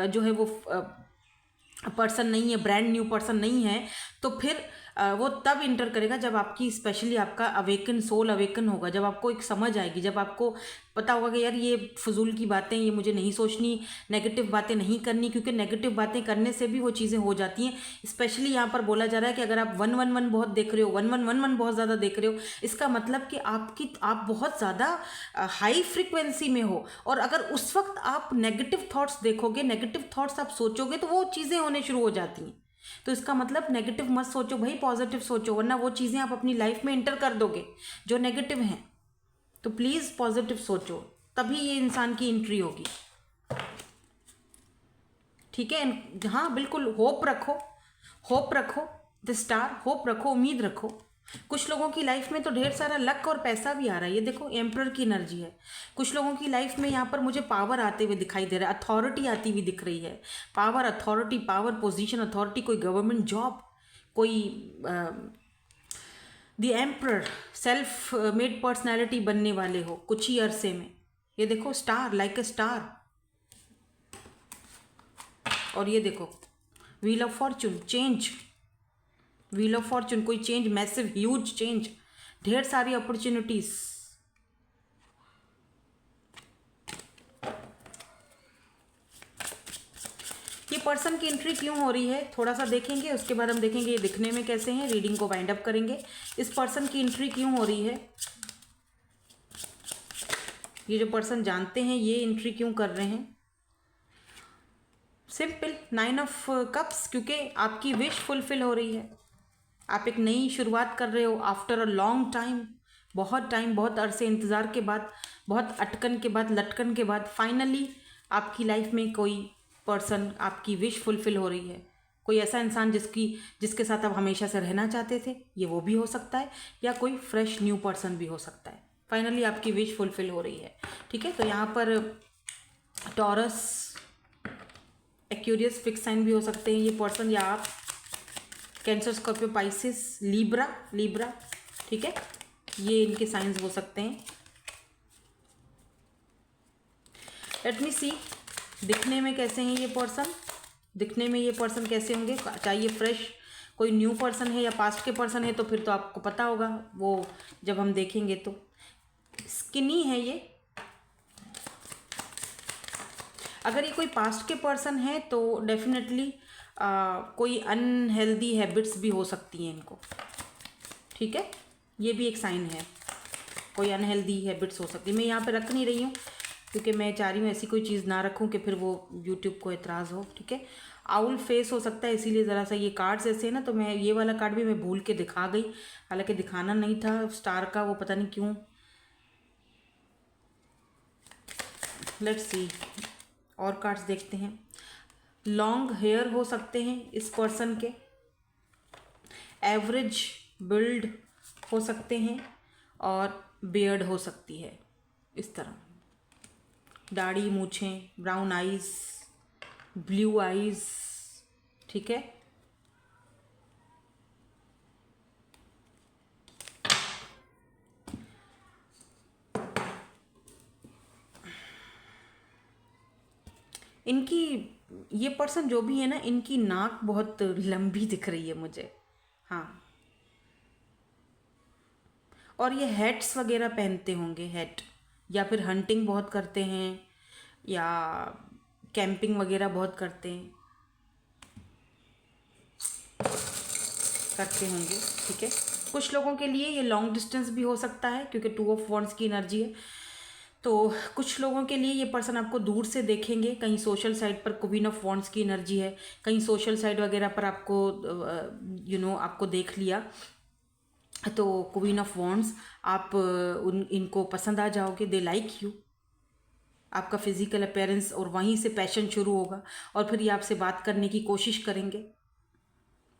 जो है वो पर्सन नहीं है, ब्रांड न्यू पर्सन नहीं है, तो फिर वो तब इंटर करेगा जब आपकी स्पेशली आपका अवेकन सोल अवेकन होगा, जब आपको एक समझ आएगी, जब आपको पता होगा कि यार ये फजूल की बातें, ये मुझे नहीं सोचनी, नेगेटिव बातें नहीं करनी, क्योंकि नेगेटिव बातें करने से भी वो चीज़ें हो जाती हैं। स्पेशली यहाँ पर बोला जा रहा है कि अगर आप 111 बहुत देख रहे हो, 1111 बहुत ज़्यादा देख रहे हो, इसका मतलब कि आप बहुत ज़्यादा हाई फ्रिक्वेंसी में हो, और अगर उस वक्त आप नेगेटिव थाट्स देखोगे, नेगेटिव थाट्स आप सोचोगे, तो वो चीज़ें होने शुरू हो जाती हैं। तो इसका मतलब नेगेटिव मत सोचो भाई, पॉजिटिव सोचो, वरना वो चीज़ें आप अपनी लाइफ में इंटर कर दोगे जो नेगेटिव हैं। तो प्लीज़ पॉजिटिव सोचो, तभी ये इंसान की एंट्री होगी, ठीक है। हाँ बिल्कुल, होप रखो, होप रखो, द स्टार, होप रखो, उम्मीद रखो। कुछ लोगों की लाइफ में तो ढेर सारा लक और पैसा भी आ रहा है, ये देखो एम्परर की एनर्जी है। कुछ लोगों की लाइफ में यहाँ पर मुझे पावर आते हुए दिखाई दे रहा है, अथॉरिटी आती हुई दिख रही है। Power, authority, power, position, authority, कोई गवर्नमेंट जॉब, कोई the emperor, self made personality बनने वाले हो कुछ ही अरसे में। ये देखो स्टार, लाइक ए स्टार, और ये देखो wheel of Fortune, change, wheel of Fortune, कोई चेंज, मैसिव ह्यूज चेंज, ढेर सारी अपॉर्चुनिटीज। ये पर्सन की एंट्री क्यों हो रही है थोड़ा सा देखेंगे, उसके बाद हम देखेंगे ये दिखने में कैसे हैं, रीडिंग को वाइंड अप करेंगे। इस पर्सन की एंट्री क्यों हो रही है, ये जो पर्सन जानते हैं ये एंट्री क्यों कर रहे हैं? सिंपल, 9 ऑफ कप्स, क्योंकि आपकी विश फुलफिल हो रही है। आप एक नई शुरुआत कर रहे हो आफ्टर अ लॉन्ग टाइम, बहुत अरसे इंतज़ार के बाद, बहुत अटकन के बाद, लटकन के बाद, फाइनली आपकी लाइफ में कोई पर्सन, आपकी विश फुलफिल हो रही है। कोई ऐसा इंसान जिसके साथ आप हमेशा से रहना चाहते थे, ये वो भी हो सकता है, या कोई फ्रेश न्यू पर्सन भी हो सकता है। फाइनली आपकी विश फुलफिल हो रही है, ठीक है। तो यहाँ पर टॉरस, एक्यूरियस, फिक्स साइन भी हो सकते हैं ये पर्सन, या आप कैंसर, स्कॉर्पियो, पाइसिस, लीब्रा, ठीक है, ये इनके साइंस हो सकते हैं। लेट मी सी, दिखने में कैसे हैं ये पर्सन, दिखने में ये पर्सन कैसे होंगे? चाहिए फ्रेश, कोई न्यू पर्सन है या पास्ट के पर्सन है, तो फिर तो आपको पता होगा वो जब हम देखेंगे। तो स्किनी है ये, अगर ये कोई पास्ट के पर्सन है तो डेफिनेटली कोई अनहेल्दी हैबिट्स भी हो सकती हैं इनको, ठीक है, ये भी एक साइन है, कोई अनहेल्दी हैबिट्स हो सकती है। मैं यहाँ पे रख नहीं रही हूँ क्योंकि मैं चाह रही हूँ ऐसी कोई चीज़ ना रखूँ कि फिर वो यूट्यूब को एतराज़ हो, ठीक है। आउल फेस हो सकता है, इसीलिए ज़रा सा ये कार्ड्स ऐसे है ना, तो मैं ये वाला कार्ड भी मैं भूल के दिखा गई, हालांकि दिखाना नहीं था स्टार का, वो पता नहीं क्यों। लेट्स सी, और कार्ड्स देखते हैं। लॉन्ग हेयर हो सकते हैं इस पर्सन के, एवरेज बिल्ड हो सकते हैं, और बियर्ड हो सकती है इस तरह, दाढ़ी, मूछें, ब्राउन आइज, ब्लू आइज, ठीक है। इनकी, ये पर्सन जो भी है ना, इनकी नाक बहुत लंबी दिख रही है मुझे, हाँ, और ये हैट्स वगैरह पहनते होंगे, हैट, या फिर हंटिंग बहुत करते हैं, या कैंपिंग वगैरह बहुत करते हैं, करते होंगे, ठीक है। कुछ लोगों के लिए ये लॉन्ग डिस्टेंस भी हो सकता है क्योंकि 2 ऑफ वॉन्ड्स की एनर्जी है। तो कुछ लोगों के लिए ये पर्सन आपको दूर से देखेंगे, कहीं सोशल साइट पर क्वीन ऑफ वॉन्ड्स की एनर्जी है, कहीं सोशल साइट वगैरह पर आपको आपको देख लिया तो क्वीन ऑफ वॉन्ड्स आप इनको पसंद आ जाओगे, दे लाइक यू, आपका फिजिकल अपीयरेंस, और वहीं से पैशन शुरू होगा और फिर ये आपसे बात करने की कोशिश करेंगे।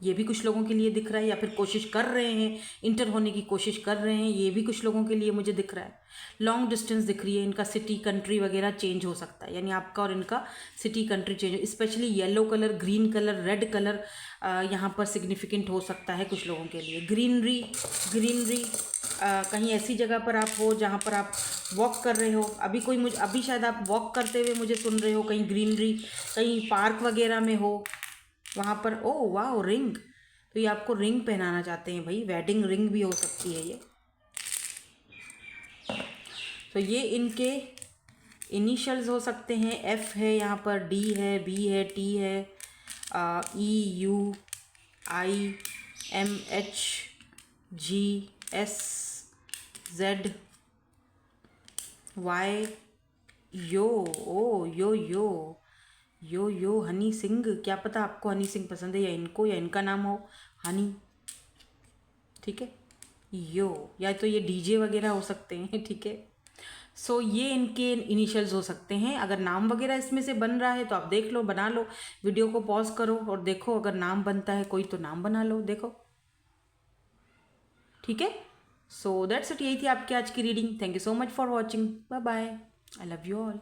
ये भी कुछ लोगों के लिए दिख रहा है, या फिर कोशिश कर रहे हैं, इंटर होने की कोशिश कर रहे हैं, ये भी कुछ लोगों के लिए मुझे दिख रहा है। लॉन्ग डिस्टेंस दिख रही है, इनका सिटी कंट्री वगैरह चेंज हो सकता है, यानी आपका और इनका city country change, specially yellow colour, green colour, red colour यहाँ पर सिग्निफिकेंट हो सकता है कुछ लोगों के लिए। ग्रीनरी ग्रीनरी कहीं ऐसी जगह पर आप हो जहाँ पर आप वॉक कर रहे हो, अभी शायद आप वॉक करते हुए मुझे सुन रहे हो, कहीं ग्रीनरी, कहीं पार्क वगैरह में हो वहाँ पर। ओह वाह, रिंग, तो ये आपको रिंग पहनाना चाहते हैं भाई, वेडिंग रिंग भी हो सकती है ये। तो ये इनके इनिशियल्स हो सकते हैं, एफ है यहाँ पर, डी है, बी है, टी है, E, U, I, M, H, G, S, Z, Y, yo, oh yo Honey Singh. क्या पता आपको हनी सिंह पसंद है, या इनको, या इनका नाम हो हनी, ठीक है। यो, या तो ये डीजे वगैरह हो सकते हैं, ठीक है। सो ये इनके इनिशियल्स हो सकते हैं। अगर नाम वगैरह इसमें से बन रहा है तो आप देख लो, बना लो, वीडियो को पॉज करो और देखो, अगर नाम बनता है कोई तो नाम बना लो, देखो, ठीक है। सो दैट्स इट, यही थी आपकी आज की reading. Thank you so much for watching, bye bye, I love you all.